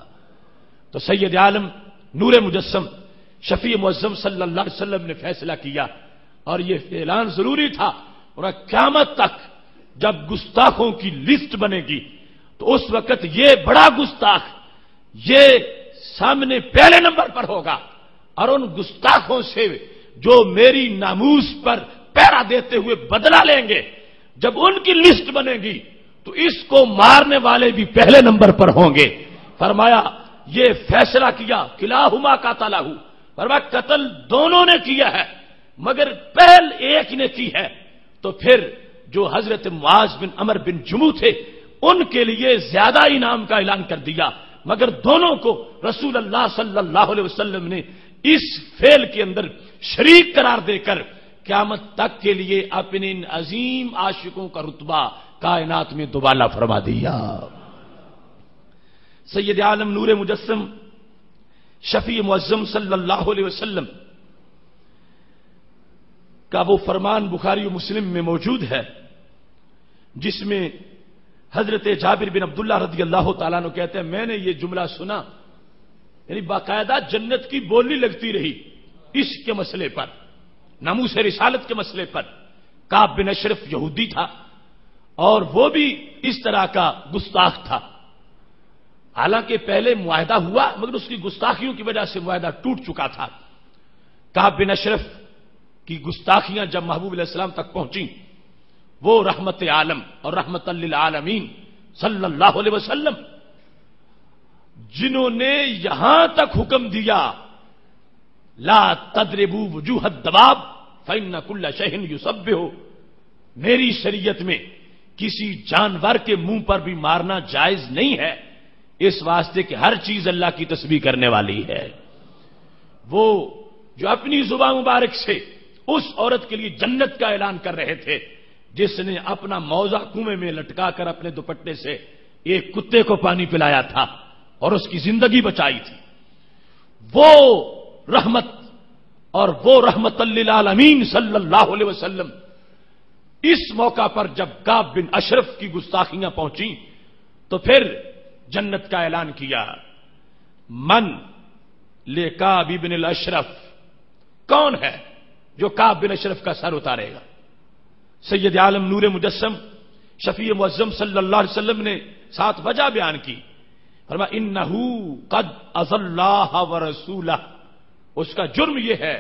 تو سید عالم نور مجسم شفیع معظم صلی اللہ علیہ وسلم نے فیصلہ کیا، اور یہ اعلان ضروری تھا، اور قیامت تک جب گستاخوں کی لسٹ بنے گی تو اس وقت یہ بڑا گستاخ یہ سامنے پہلے نمبر پر ہوگا، اور ان گستاخوں سے جو میری ناموس پر پہرا دیتے ہوئے بدلہ لیں گے، جب ان کی لسٹ بنے گی تو اس کو مارنے والے بھی پہلے نمبر پر ہوں گے۔ فرمایا یہ فیصلہ کیا کلاہما قتلہ، فرمایا قتل دونوں نے کیا ہے مگر پہل ایک نے کی ہے۔ تو پھر جو حضرت معاذ بن عمر بن جموح تھے ان کے لیے زیادہ انعام کا اعلان کر دیا، مگر دونوں کو رسول اللہ صلی اللہ علیہ وسلم نے اس فعل کے اندر شریک قرار دے کر قیامت تک کے لیے اپنے ان عظیم عاشقوں کا رتبہ کائنات میں دوبالا فرما دیا۔ سید عالم نور مجسم شفیع معظم صلی اللہ علیہ وسلم کا وہ فرمان بخاری و مسلم میں موجود ہے جس میں حضرت جابر بن عبداللہ رضی اللہ تعالیٰ عنہ کہتے ہیں میں نے یہ جملہ سنا، یعنی باقاعدہ جنت کی بولی لگتی رہی عشق کے مسئلے پر، ناموس رسالت کے مسئلے پر۔ کعب بن اشرف یہودی تھا اور وہ بھی اس طرح کا گستاخ تھا، حالانکہ پہلے معاہدہ ہوا مگر اس کی گستاخیوں کی وجہ سے معاہدہ ٹوٹ چکا تھا۔ کعب بن اشرف کی گستاخیاں جب محبوب علیہ السلام تک پہنچیں، وہ رحمت عالم اور رحمت للعالمین صلی اللہ علیہ وسلم جنہوں نے یہاں تک حکم دیا لا تضربوا وجوہ الدواب فإن كل شيء يسبح، میری شریعت میں کسی جانور کے منہ پر بھی مارنا جائز نہیں ہے، اس واسطے کہ ہر چیز اللہ کی تسبیح کرنے والی ہے۔ وہ جو اپنی زبان مبارک سے اس عورت کے لیے جنت کا اعلان کر رہے تھے جس نے اپنا موزہ کنویں میں لٹکا کر اپنے دوپٹے سے ایک کتے کو پانی پلایا تھا اور اس کی زندگی بچائی تھی، وہ رحمت اور وہ رحمت للعالمین صلی اللہ علیہ وسلم اس موقع پر جب کعب بن اشرف کی گستاخیاں پہنچیں تو پھر جنت کا اعلان کیا۔ من لے کعب بن الاشرف، کون ہے جو کعب بن اشرف کا سر اتارے گا؟ سید عالم نور مجسم شفیع معظم صلی اللہ علیہ وسلم نے ساتھ وجہ بیان کی، فرمایا انہو قد اذى اللہ ورسولہ، اس کا جرم یہ ہے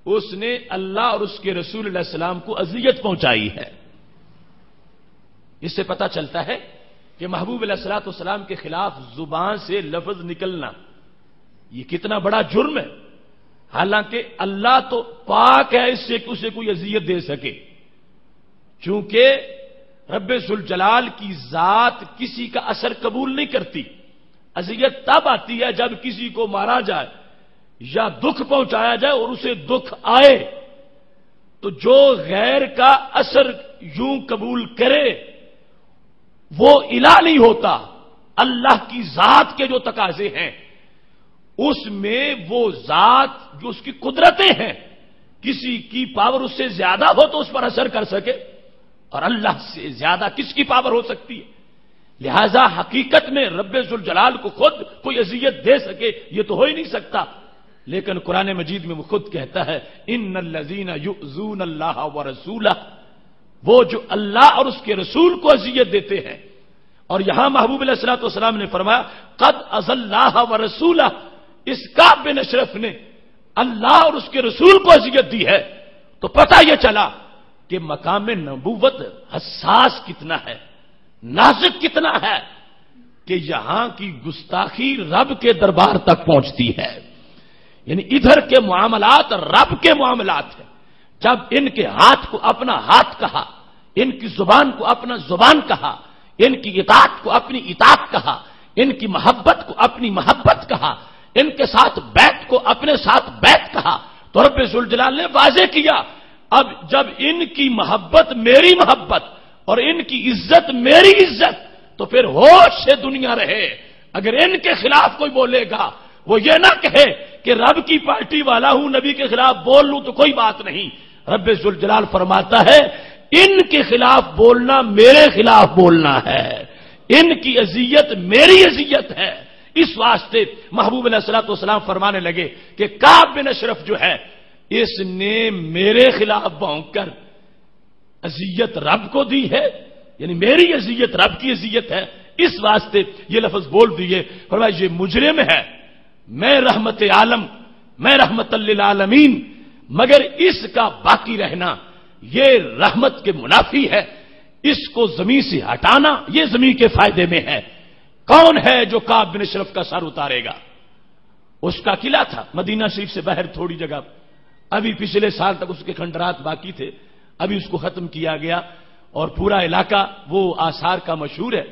اس نے اللہ اور اس کے رسول علیہ السلام کو اذیت پہنچائی ہے۔ اس سے پتہ چلتا ہے کہ محبوب علیہ الصلوۃ والسلام کے خلاف زبان سے لفظ نکلنا یہ کتنا بڑا جرم ہے، حالانکہ اللہ تو پاک ہے اس سے کہ اسے کوئی اذیت دے سکے، چونکہ رب ذوالجلال کی ذات کسی کا اثر قبول نہیں کرتی۔ اذیت تب آتی ہے جب کسی کو مارا جائے یا دکھ پہنچایا جائے اور اسے دکھ آئے، تو جو غیر کا اثر یوں قبول کرے وہ الہ نہیں ہوتا. اللہ کی ذات کے جو تقاضے ہیں اس میں وہ ذات جو اس کی قدرتیں ہیں کسی کی پاور اس سے زیادہ ہو تو اس پر اثر کر سکے, اور اللہ سے زیادہ کس کی پاور ہو سکتی ہے؟ لہذا حقیقت میں رب ذوالجلال کو خود کوئی اذیت دے سکے یہ تو ہو ہی نہیں سکتا. لیکن قرآن مجید میں وہ خود کہتا ہے ان الذین یؤذون اللہ ورسولہ, وہ جو اللہ اور اس کے رسول کو اذیت دیتے ہیں. اور یہاں محبوب علیہ الصلوۃ والسلام نے فرمایا قد اذى اللہ ورسولہ, اس کعب بن اشرف نے اللہ اور اس کے رسول کو اذیت دی ہے. تو پتہ یہ چلا کہ مقام نبوت حساس کتنا ہے, نازک کتنا ہے, کہ یہاں کی گستاخی رب کے دربار تک پہنچتی ہے. یعنی ادھر کے معاملات رب کے معاملات ہیں. جب ان کے ہاتھ کو اپنا ہاتھ کہا, ان کی زبان کو اپنا زبان کہا, ان کی اطاعت کو اپنی اطاعت کہا, ان کی محبت کو اپنی محبت کہا, ان کے ساتھ بیعت کو اپنے ساتھ بیعت کہا, تو رب ذوالجلال نے واضح کیا اب جب ان کی محبت میری محبت اور ان کی عزت میری عزت تو پھر ہوش سے دنیا رہے. اگر ان کے خلاف کوئی بولے گا وہ یہ نہ کہے کہ رب کی پارٹی والا ہوں نبی کے خلاف بول لوں تو کوئی بات نہیں. رب ذوالجلال فرماتا ہے ان کے خلاف بولنا میرے خلاف بولنا ہے, ان کی اذیت میری اذیت ہے. اس واسطے محبوب علیہ الصلوۃ والسلام فرمانے لگے کہ کعب بن اشرف جو ہے اس نے میرے خلاف بھونک کر اذیت رب کو دی ہے, یعنی میری اذیت رب کی اذیت ہے. اس واسطے یہ لفظ بول دیے فرمایا یہ مجرم ہے, میں رحمت عالم, میں رحمت للعالمین, مگر اس کا باقی رہنا یہ رحمت کے منافی ہے. اس کو زمین سے ہٹانا یہ زمین کے فائدے میں ہے. کون ہے جو کعب بن اشرف کا سر اتارے گا؟ اس کا قلعہ تھا مدینہ شریف سے باہر تھوڑی جگہ, ابھی پچھلے سال تک اس کے کھنڈرات باقی تھے, ابھی اس کو ختم کیا گیا اور پورا علاقہ وہ آثار کا مشہور ہے.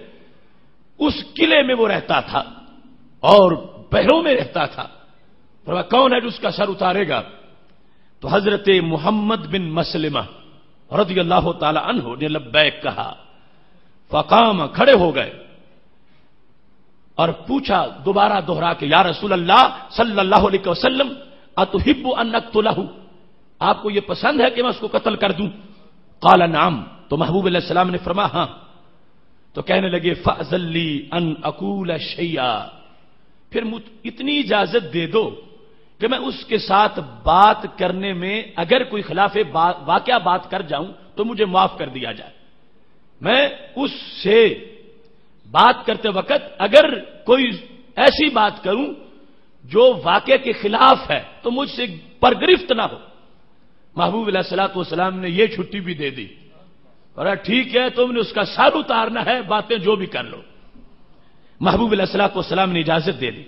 اس قلعے میں وہ رہتا تھا اور پہروں میں رہتا تھا. کون ہے جو اس کا سر اتارے گا؟ تو حضرت محمد بن مسلمہ رضی اللہ تعالی عنہ نے لبیک کہا, فقام, کھڑے ہو گئے اور پوچھا دوبارہ دوہرا کے یا رسول اللہ صلی اللہ علیہ وسلم اتحب ان اقتلہ, آپ کو یہ پسند ہے کہ میں اس کو قتل کر دوں؟ قال نعم, تو محبوب علیہ السلام نے فرمایا ہاں. تو کہنے لگے فأذن لی ان اقول شیئا, پھر اتنی اجازت دے دو کہ میں اس کے ساتھ بات کرنے میں اگر کوئی خلاف واقعہ بات کر جاؤں تو مجھے معاف کر دیا جائے. میں اس سے بات کرتے وقت اگر کوئی ایسی بات کروں جو واقعے کے خلاف ہے تو مجھ سے پرگرفت نہ ہو. محبوب علیہ الصلوۃ والسلام نے یہ چھٹی بھی دے دی, اور ٹھیک ہے تم نے اس کا سر اتارنا ہے, باتیں جو بھی کر لو. محبوب علیہ الصلوۃ والسلام نے اجازت دے دی.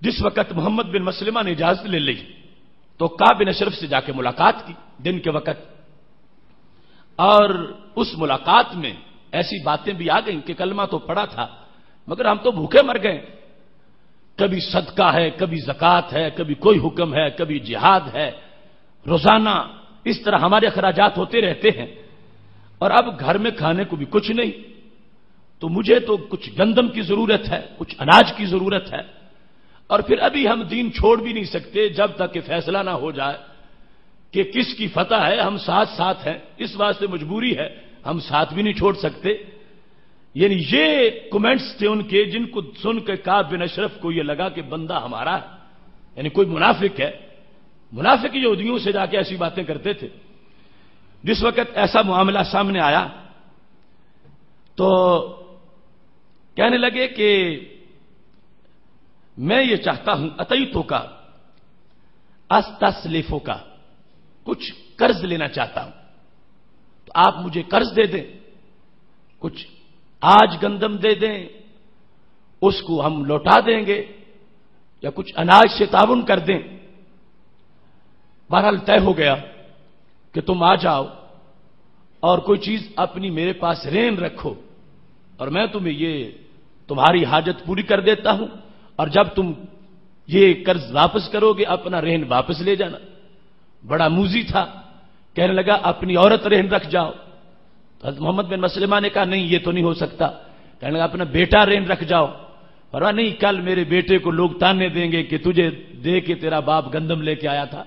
جس وقت محمد بن مسلمہ نے اجازت لے لی تو کعب بن اشرف سے جا کے ملاقات کی دن کے وقت, اور اس ملاقات میں ایسی باتیں بھی آ گئیں کہ کلمہ تو پڑا تھا مگر ہم تو بھوکے مر گئے. کبھی صدقہ ہے, کبھی زکوٰۃ ہے, کبھی کوئی حکم ہے, کبھی جہاد ہے, روزانہ اس طرح ہمارے اخراجات ہوتے رہتے ہیں, اور اب گھر میں کھانے کو بھی کچھ نہیں. تو مجھے تو کچھ گندم کی ضرورت ہے, کچھ اناج کی ضرورت ہے, اور پھر ابھی ہم دین چھوڑ بھی نہیں سکتے جب تک کہ فیصلہ نہ ہو جائے کہ کس کی فتح ہے. ہم ساتھ ساتھ ہیں, اس واسطے مجبوری ہے, ہم ساتھ بھی نہیں چھوڑ سکتے. یعنی یہ کمنٹس تھے ان کے جن کو سن کے کعب بن اشرف کو یہ لگا کہ بندہ ہمارا ہے, یعنی کوئی منافق ہے. منافق یہودیوں سے جا کے ایسی باتیں کرتے تھے. جس وقت ایسا معاملہ سامنے آیا تو کہنے لگے کہ میں یہ چاہتا ہوں اتیتو کا استسلفو کا, کچھ قرض لینا چاہتا ہوں, تو آپ مجھے قرض دے دیں, کچھ آج گندم دے دیں, اس کو ہم لوٹا دیں گے, یا کچھ اناج سے تعاون کر دیں. بہرحال طے ہو گیا کہ تم آ جاؤ اور کوئی چیز اپنی میرے پاس رہن رکھو, اور میں تمہیں یہ تمہاری حاجت پوری کر دیتا ہوں, اور جب تم یہ قرض واپس کرو گے اپنا رہن واپس لے جانا. بڑا موزی تھا کہنے لگا اپنی عورت رہن رکھ جاؤ. تو حضرت محمد بن مسلمہ نے کہا نہیں یہ تو نہیں ہو سکتا. کہنے لگا اپنا بیٹا رہن رکھ جاؤ. فرمایا نہیں کل میرے بیٹے کو لوگ تانے دیں گے کہ تجھے دے کے تیرا باپ گندم لے کے آیا تھا.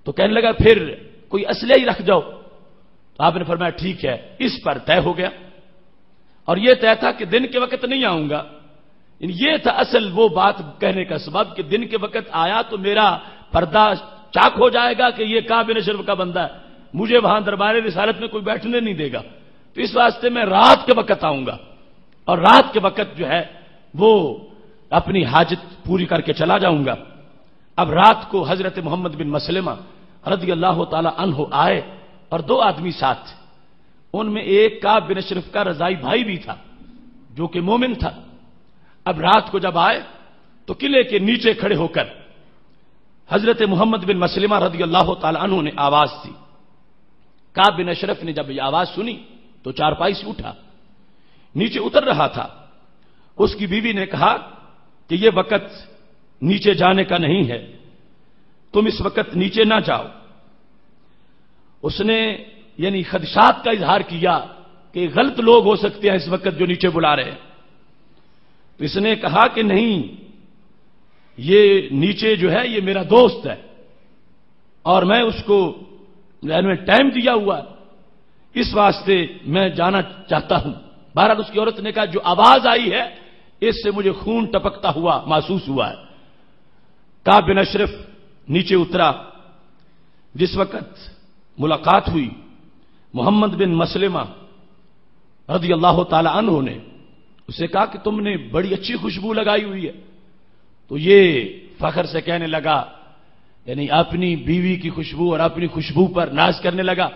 تو کہنے لگا پھر کوئی اسلحہ ہی رکھ جاؤ. تو آپ نے فرمایا ٹھیک ہے. اس پر طے ہو گیا. اور یہ طے تھا کہ دن کے وقت نہیں آؤں گا. یہ تھا اصل وہ بات کہنے کا سبب کہ دن کے وقت آیا تو میرا پردہ چاک ہو جائے گا کہ یہ کعب بن اشرف کا بندہ ہے, مجھے وہاں دربار رسالت میں کوئی بیٹھنے نہیں دے گا. تو اس واسطے میں رات کے وقت آؤں گا اور رات کے وقت جو ہے وہ اپنی حاجت پوری کر کے چلا جاؤں گا. اب رات کو حضرت محمد بن مسلمہ رضی اللہ تعالی عنہ آئے اور دو آدمی ساتھ. ان میں ایک کعب بن اشرف کا رضائی بھائی بھی تھا جو کہ مومن تھا. اب رات کو جب آئے تو قلعے کے نیچے کھڑے ہو کر حضرت محمد بن مسلمہ رضی اللہ تعالی عنہ نے آواز دی. کعب بن اشرف نے جب یہ آواز سنی تو چارپائی سے اٹھا, نیچے اتر رہا تھا. اس کی بیوی نے کہا کہ یہ وقت نیچے جانے کا نہیں ہے, تم اس وقت نیچے نہ جاؤ. اس نے یعنی خدشات کا اظہار کیا کہ غلط لوگ ہو سکتے ہیں اس وقت جو نیچے بلا رہے ہیں. تو اس نے کہا کہ نہیں, یہ نیچے جو ہے یہ میرا دوست ہے اور میں اس کو ٹائم دیا ہوا اس واسطے میں جانا چاہتا ہوں. بہرحال اس کی عورت نے کہا جو آواز آئی ہے اس سے مجھے خون ٹپکتا ہوا محسوس ہوا ہے. کعب بن اشرف نیچے اترا. جس وقت ملاقات ہوئی محمد بن مسلمہ رضی اللہ تعالی عنہ نے اسے کہا کہ تم نے بڑی اچھی خوشبو لگائی ہوئی ہے. تو یہ فخر سے کہنے لگا, یعنی اپنی بیوی کی خوشبو اور اپنی خوشبو پر ناز کرنے لگا.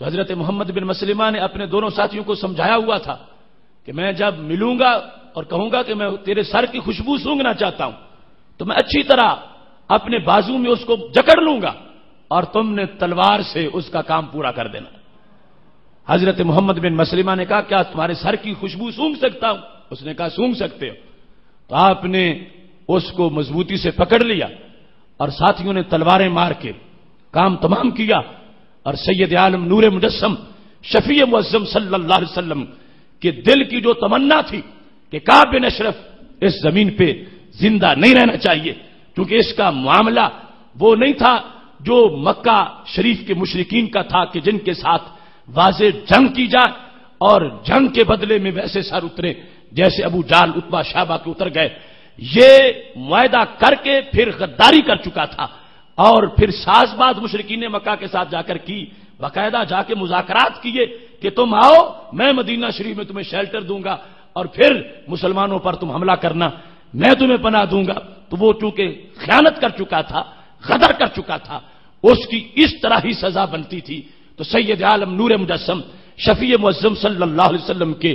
تو حضرت محمد بن مسلمہ نے اپنے دونوں ساتھیوں کو سمجھایا ہوا تھا کہ میں جب ملوں گا اور کہوں گا کہ میں تیرے سر کی خوشبو سونگنا چاہتا ہوں تو میں اچھی طرح اپنے بازو میں اس کو جکڑ لوں گا اور تم نے تلوار سے اس کا کام پورا کر دینا. حضرت محمد بن مسلمہ نے کہا کیا تمہارے سر کی خوشبو سونگ سکتا ہوں؟ اس نے کہا سونگ سکتے ہو. تو آپ نے اس کو مضبوطی سے پکڑ لیا اور ساتھیوں نے تلواریں مار کے کام تمام کیا. اور سید عالم نور مجسم شفیع معظم صلی اللہ علیہ وسلم کے دل کی جو تمنا تھی کہ کعب بن اشرف اس زمین پہ زندہ نہیں رہنا چاہیے, کیونکہ اس کا معاملہ وہ نہیں تھا جو مکہ شریف کے مشرکین کا تھا کہ جن کے ساتھ واضح جنگ کی جائے اور جنگ کے بدلے میں ویسے سر اترے جیسے ابو جال اتبا شہبہ کے اتر گئے. یہ معاہدہ کر کے پھر غداری کر چکا تھا اور پھر ساز باز مشرکین نے مکہ کے ساتھ جا کر کی, باقاعدہ جا کے مذاکرات کیے کہ تم آؤ میں مدینہ شریف میں تمہیں شیلٹر دوں گا اور پھر مسلمانوں پر تم حملہ کرنا, میں تمہیں پناہ دوں گا. تو وہ چونکہ خیانت کر چکا تھا, غدر کر چکا تھا, اس کی اس طرح ہی سزا بنتی تھی. تو سید عالم نور مجسم شفیع معظم صلی اللہ علیہ وسلم کے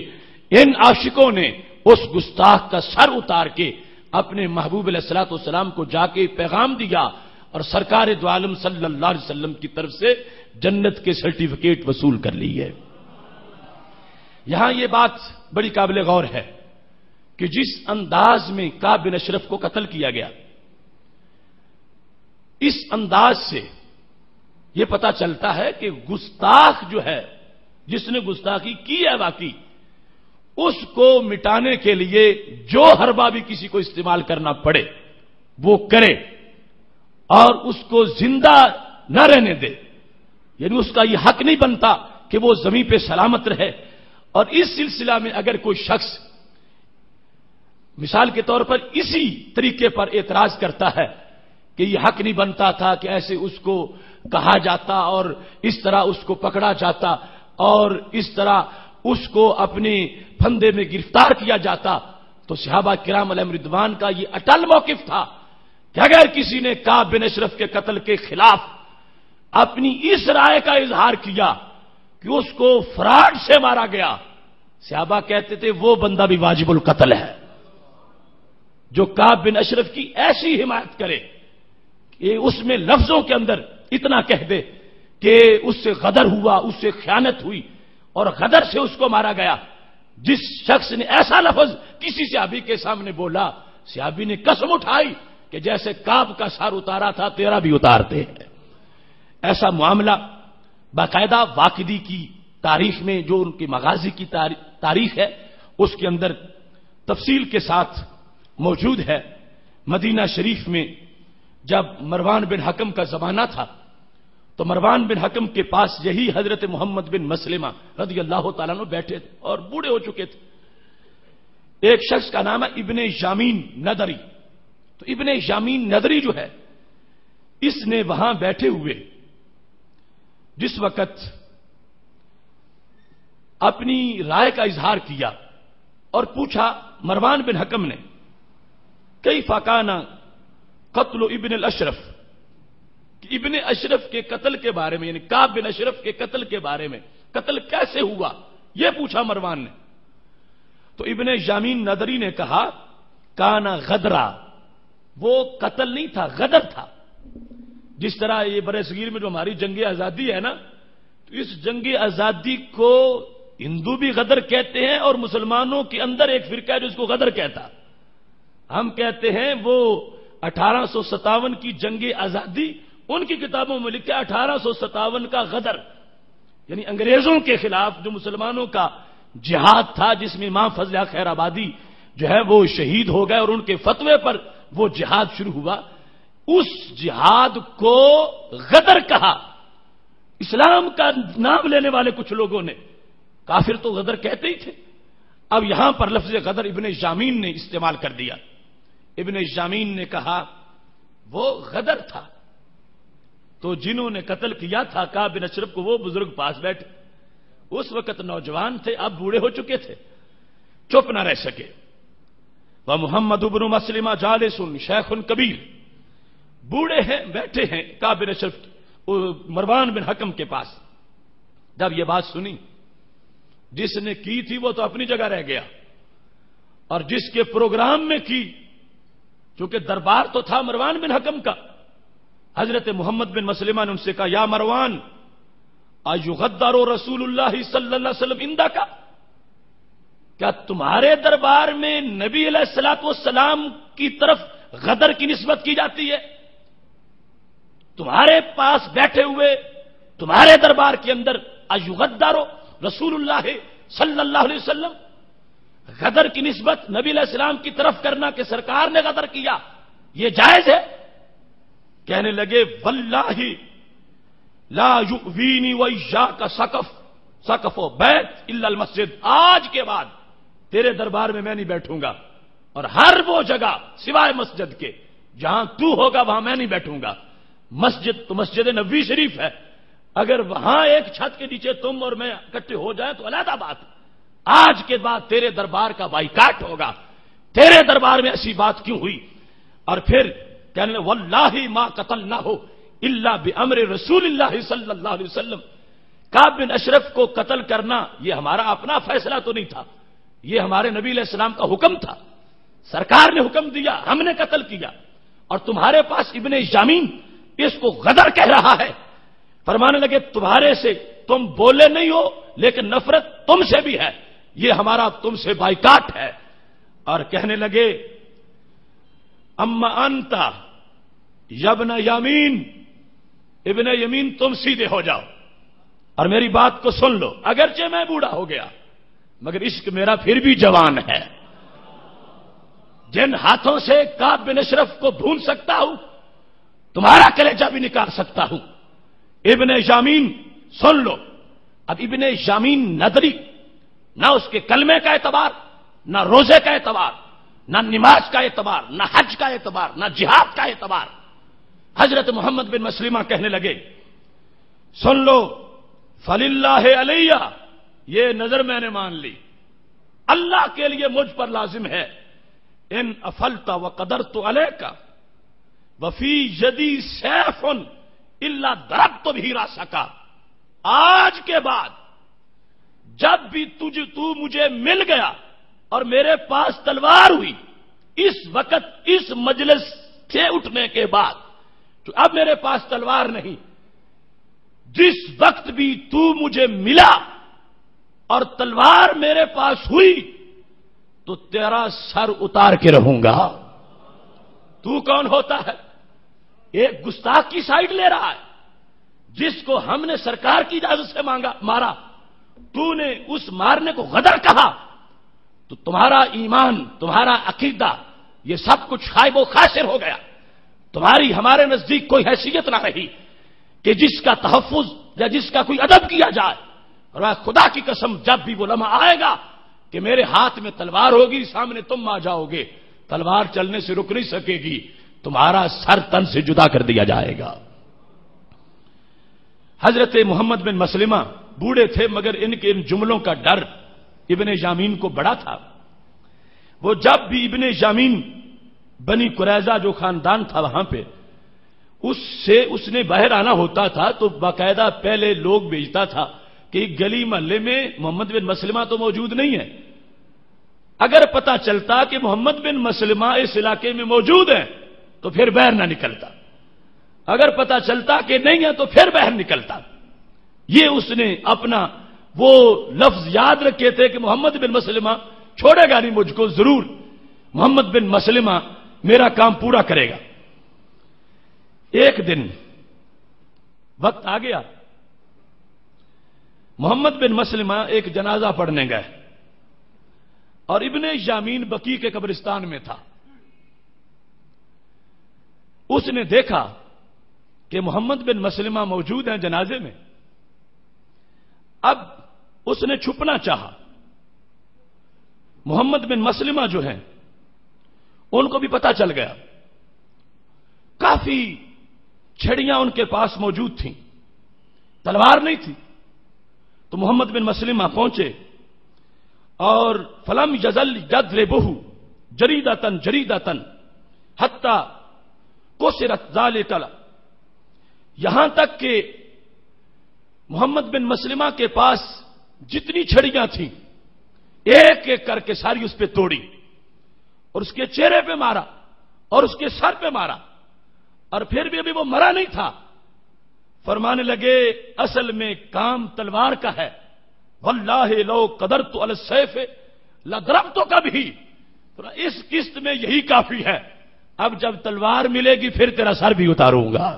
ان عاشقوں نے اس گستاخ کا سر اتار کے اپنے محبوب علیہ الصلوۃ والسلام کو جا کے پیغام دیا اور سرکار دو عالم صلی اللہ علیہ وسلم کی طرف سے جنت کے سرٹیفکیٹ وصول کر لی ہے. یہاں یہ بات بڑی قابل غور ہے کہ جس انداز میں کعب بن اشرف کو قتل کیا گیا, اس انداز سے یہ پتا چلتا ہے کہ گستاخ جو ہے جس نے گستاخی کی ہے واقعی اس کو مٹانے کے لیے جو حربہ بھی کسی کو استعمال کرنا پڑے وہ کرے اور اس کو زندہ نہ رہنے دے. یعنی اس کا یہ حق نہیں بنتا کہ وہ زمین پہ سلامت رہے. اور اس سلسلہ میں اگر کوئی شخص مثال کے طور پر اسی طریقے پر اعتراض کرتا ہے کہ یہ حق نہیں بنتا تھا کہ ایسے اس کو کہا جاتا اور اس طرح اس کو پکڑا جاتا اور اس طرح اس کو اپنے پھندے میں گرفتار کیا جاتا, تو صحابہ کرام علیہم رضوان کا یہ اٹل موقف تھا کہ اگر کسی نے کعب بن اشرف کے قتل کے خلاف اپنی اس رائے کا اظہار کیا کہ اس کو فراڈ سے مارا گیا, صحابہ کہتے تھے وہ بندہ بھی واجب القتل ہے جو کعب بن اشرف کی ایسی حمایت کرے کہ اس میں لفظوں کے اندر اتنا کہہ دے کہ اس سے غدر ہوا, اس سے خیانت ہوئی اور غدر سے اس کو مارا گیا. جس شخص نے ایسا لفظ کسی صحابی کے سامنے بولا, صحابی نے قسم اٹھائی کہ جیسے کعب کا سر اتارا تھا تیرا بھی اتارتے ہیں. ایسا معاملہ باقاعدہ واقدی کی تاریخ میں جو ان کی مغازی کی تاریخ ہے اس کے اندر تفصیل کے ساتھ موجود ہے۔ مدینہ شریف میں جب مروان بن حکم کا زمانہ تھا تو مروان بن حکم کے پاس یہی حضرت محمد بن مسلمہ رضی اللہ تعالیٰ عنہ بیٹھے تھے اور بوڑھے ہو چکے تھے۔ ایک شخص کا نام ہے ابن یامین ندری۔ تو ابن یامین ندری جو ہے اس نے وہاں بیٹھے ہوئے جس وقت اپنی رائے کا اظہار کیا اور پوچھا مروان بن حکم نے کیف کان قتل ابن الاشرف، ابن اشرف کے قتل کے بارے میں، یعنی کعب بن اشرف کے قتل کے بارے میں، قتل کیسے ہوا یہ پوچھا مروان نے۔ تو ابن یامین ندری نے کہا کانا غدرا، وہ قتل نہیں تھا، غدر تھا۔ جس طرح یہ برصغیر میں جو ہماری جنگ آزادی ہے نا، تو اس جنگ آزادی کو ہندو بھی غدر کہتے ہیں اور مسلمانوں کے اندر ایک فرقہ ہے جو اس کو غدر کہتا۔ ہم کہتے ہیں وہ 1857 کی جنگ آزادی ان کی کتابوں میں لکھا 1857 کا غدر، یعنی انگریزوں کے خلاف جو مسلمانوں کا جہاد تھا جس میں امام فضل حق خیر آبادی جو ہے وہ شہید ہو گئے اور ان کے فتوے پر وہ جہاد شروع ہوا، اس جہاد کو غدر کہا۔ اسلام کا نام لینے والے کچھ لوگوں نے، کافر تو غدر کہتے ہی تھے، اب یہاں پر لفظ غدر ابن یامین نے استعمال کر دیا۔ ابن یامین نے کہا وہ غدر تھا۔ تو جنہوں نے قتل کیا تھا کعب بن اشرف کو وہ بزرگ پاس بیٹھے، اس وقت نوجوان تھے، اب بوڑھے ہو چکے تھے، چپ نہ رہ سکے۔ وہ محمد بن مسلمہ جالس شیخ کبیر، بوڑھے ہیں بیٹھے ہیں کعب بن اشرف مروان بن حکم کے پاس۔ جب یہ بات سنی، جس نے کی تھی وہ تو اپنی جگہ رہ گیا اور جس کے پروگرام میں کی، چونکہ دربار تو تھا مروان بن حکم کا، حضرت محمد بن مسلمہ نے ان سے کہا یا مروان ایغدر رسول اللہ صلی اللہ علیہ وسلم عندک، کیا تمہارے دربار میں نبی علیہ الصلوۃ والسلام کی طرف غدر کی نسبت کی جاتی ہے؟ تمہارے پاس بیٹھے ہوئے تمہارے دربار کے اندر ایغدر رسول اللہ صلی اللہ علیہ وسلم، غدر کی نسبت نبی علیہ السلام کی طرف کرنا کہ سرکار نے غدر کیا، یہ جائز ہے؟ کہنے لگے واللہ لا یؤوینی وایاک سقف بیت الا المسجد، آج کے بعد تیرے دربار میں میں نہیں بیٹھوں گا اور ہر وہ جگہ سوائے مسجد کے جہاں تو ہوگا وہاں میں نہیں بیٹھوں گا۔ مسجد تو مسجد نبوی شریف ہے، اگر وہاں ایک چھت کے نیچے تم اور میں اکٹھے ہو جائیں تو علیحدہ بات، آج کے بعد تیرے دربار کا بائیکاٹ ہوگا، تیرے دربار میں ایسی بات کیوں ہوئی؟ اور پھر کہنے لگے واللہ ما قتلناہ الا بامر رسول اللہ صلی اللہ علیہ وسلم، کعب بن اشرف کو قتل کرنا یہ ہمارا اپنا فیصلہ تو نہیں تھا، یہ ہمارے نبی علیہ السلام کا حکم تھا، سرکار نے حکم دیا، ہم نے قتل کیا، اور تمہارے پاس ابن یامین اس کو غدر کہہ رہا ہے۔ فرمانے لگے تمہارے سے تم بولے نہیں ہو لیکن نفرت تم سے بھی ہے، یہ ہمارا تم سے بائیکاٹ ہے۔ اور کہنے لگے اما انتا یبن یامین، ابن یمین تم سیدھے ہو جاؤ اور میری بات کو سن لو، اگرچہ میں بوڑھا ہو گیا مگر عشق میرا پھر بھی جوان ہے، جن ہاتھوں سے کعب بن اشرف کو بھون سکتا ہوں تمہارا کلیجہ بھی نکال سکتا ہوں۔ ابن یامین سن لو۔ اب ابن یامین ندری، نہ اس کے کلمے کا اعتبار، نہ روزے کا اعتبار، نہ نماز کا اعتبار، نہ حج کا اعتبار، نہ جہاد کا اعتبار، حضرت محمد بن مسلمہ کہنے لگے سن لو فللہ علیہ، یہ نظر میں نے مان لی، اللہ کے لیے مجھ پر لازم ہے، ان افلت وقدرت علیک وفی یدی سیف الا ضربت بہ راسک، آج کے بعد جب بھی تو مجھے مل گیا اور میرے پاس تلوار ہوئی، اس وقت اس مجلس سے اٹھنے کے بعد، تو اب میرے پاس تلوار نہیں، جس وقت بھی تو مجھے ملا اور تلوار میرے پاس ہوئی تو تیرا سر اتار کے رہوں گا۔ تو کون ہوتا ہے؟ ایک گستاخ کی سائڈ لے رہا ہے، جس کو ہم نے سرکار کی اجازت سے مارا، تو نے اس مارنے کو غدر کہا، تو تمہارا ایمان، تمہارا عقیدہ، یہ سب کچھ خائب و خاسر ہو گیا. تمہاری ہمارے نزدیک کوئی حیثیت نہ رہی کہ جس کا تحفظ یا جس کا کوئی ادب کیا جائے. اور خدا کی قسم جب بھی وہ لمحہ آئے گا کہ میرے ہاتھ میں تلوار ہوگی، سامنے تم آ جاؤ گے، تلوار چلنے سے رک نہیں سکے گی، تمہارا سر تن سے جدا کر دیا جائے گا. حضرت محمد بن مسلمہ بوڑھے تھے، مگر ان کے ان جملوں کا ڈر ابن یامین کو بڑا تھا. وہ جب بھی ابن یامین بنی قریظہ جو خاندان تھا وہاں پہ، اس نے باہر آنا ہوتا تھا تو باقاعدہ پہلے لوگ بھیجتا تھا کہ گلی محلے میں محمد بن مسلمہ تو موجود نہیں ہے. اگر پتہ چلتا کہ محمد بن مسلمہ اس علاقے میں موجود ہیں تو پھر باہر نہ نکلتا، اگر پتہ چلتا کہ نہیں ہے تو پھر باہر نکلتا. یہ اس نے اپنا وہ لفظ یاد رکھے تھے کہ محمد بن مسلمہ چھوڑے گا نہیں مجھ کو، ضرور محمد بن مسلمہ میرا کام پورا کرے گا. ایک دن وقت آ گیا، محمد بن مسلمہ ایک جنازہ پڑھنے گئے اور ابن یامین بقیع کے قبرستان میں تھا. اس نے دیکھا کہ محمد بن مسلمہ موجود ہیں جنازے میں. اب اس نے چھپنا چاہا. محمد بن مسلمہ جو ہیں ان کو بھی پتہ چل گیا. کافی چھڑیاں ان کے پاس موجود تھیں، تلوار نہیں تھی. تو محمد بن مسلمہ پہنچے اور فلم یزل یضربہ جریدتن جریدتن حتی کسرت ذالک، یہاں تک کہ محمد بن مسلمہ کے پاس جتنی چھڑیاں تھیں ایک ایک کر کے ساری اس پہ توڑی اور اس کے چہرے پہ مارا اور اس کے سر پہ مارا. اور پھر بھی ابھی وہ مرا نہیں تھا. فرمانے لگے اصل میں کام تلوار کا ہے. واللہ لو قدرت علی السیف لضربتک بھی، اس قسط میں یہی کافی ہے. اب جب تلوار ملے گی پھر تیرا سر بھی اتاروں گا.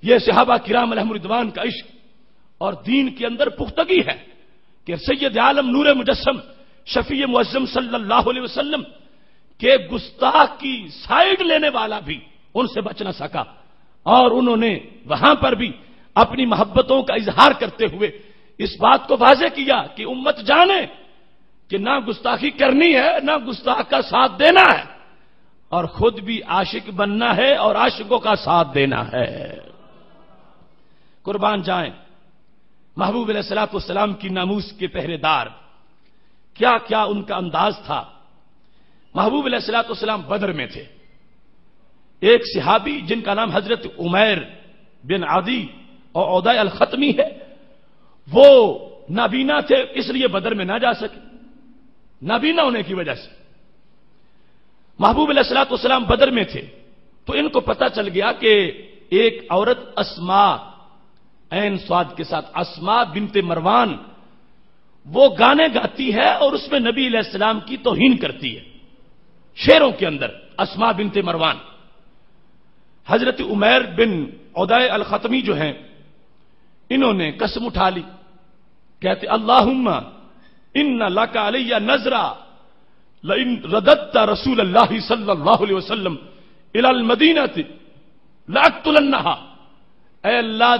یہ صحابہ کرام علیہم رضوان کا عشق اور دین کے اندر پختگی ہے کہ سید عالم نور مجسم شفیع معظم صلی اللہ علیہ وسلم کے گستاخ کی سائیڈ لینے والا بھی ان سے بچ نہ سکا. اور انہوں نے وہاں پر بھی اپنی محبتوں کا اظہار کرتے ہوئے اس بات کو واضح کیا کہ امت جانے کہ نہ گستاخی کرنی ہے نہ گستاخ کا ساتھ دینا ہے، اور خود بھی عاشق بننا ہے اور عاشقوں کا ساتھ دینا ہے. قربان جائیں محبوب علیہ الصلوۃ والسلام کی ناموس کے پہرے دار، کیا کیا ان کا انداز تھا. محبوب علیہ الصلوۃ والسلام بدر میں تھے. ایک صحابی جن کا نام حضرت عمیر بن عدی اور عدی الختمی ہے، وہ نابینا تھے اس لیے بدر میں نہ جا سکے. نابینا ہونے کی وجہ سے محبوب علیہ الصلوۃ والسلام بدر میں تھے. تو ان کو پتہ چل گیا کہ ایک عورت اسما، عین صاد کے ساتھ اسما بنت مروان، وہ گانے گاتی ہے اور اس میں نبی علیہ السلام کی توہین کرتی ہے شعروں کے اندر. اسما بنت مروان. حضرت عمیر بن عدی الختمی جو ہیں انہوں نے قسم اٹھا لی، کہتے اللہم ان لک علی نذرا لئن رددت رسول اللہ صلی اللہ علیہ وسلم الی المدینہ لاقتلنھا. اے اللہ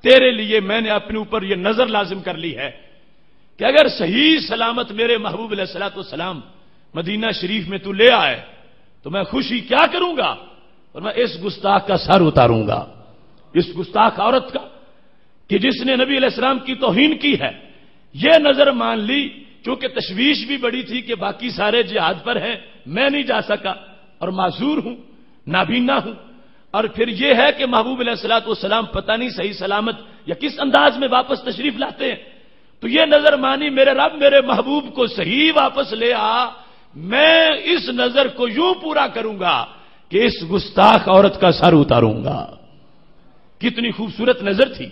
تیرے لیے میں نے اپنے اوپر یہ نظر لازم کر لی ہے کہ اگر صحیح سلامت میرے محبوب علیہ الصلوۃ والسلام مدینہ شریف میں تو لے آئے تو میں خوشی کیا کروں گا، اور میں اس گستاخ کا سر اتاروں گا، اس گستاخ عورت کا کہ جس نے نبی علیہ السلام کی توہین کی ہے. یہ نظر مان لی چونکہ تشویش بھی بڑی تھی کہ باقی سارے جہاد پر ہیں، میں نہیں جا سکا اور معذور ہوں، نابینا ہوں. اور پھر یہ ہے کہ محبوب علیہ الصلوۃ والسلام پتہ نہیں صحیح سلامت یا کس انداز میں واپس تشریف لاتے ہیں. تو یہ نظر مانی میرے رب میرے محبوب کو صحیح واپس لے آ، میں اس نظر کو یوں پورا کروں گا کہ اس گستاخ عورت کا سر اتاروں گا. کتنی خوبصورت نظر تھی.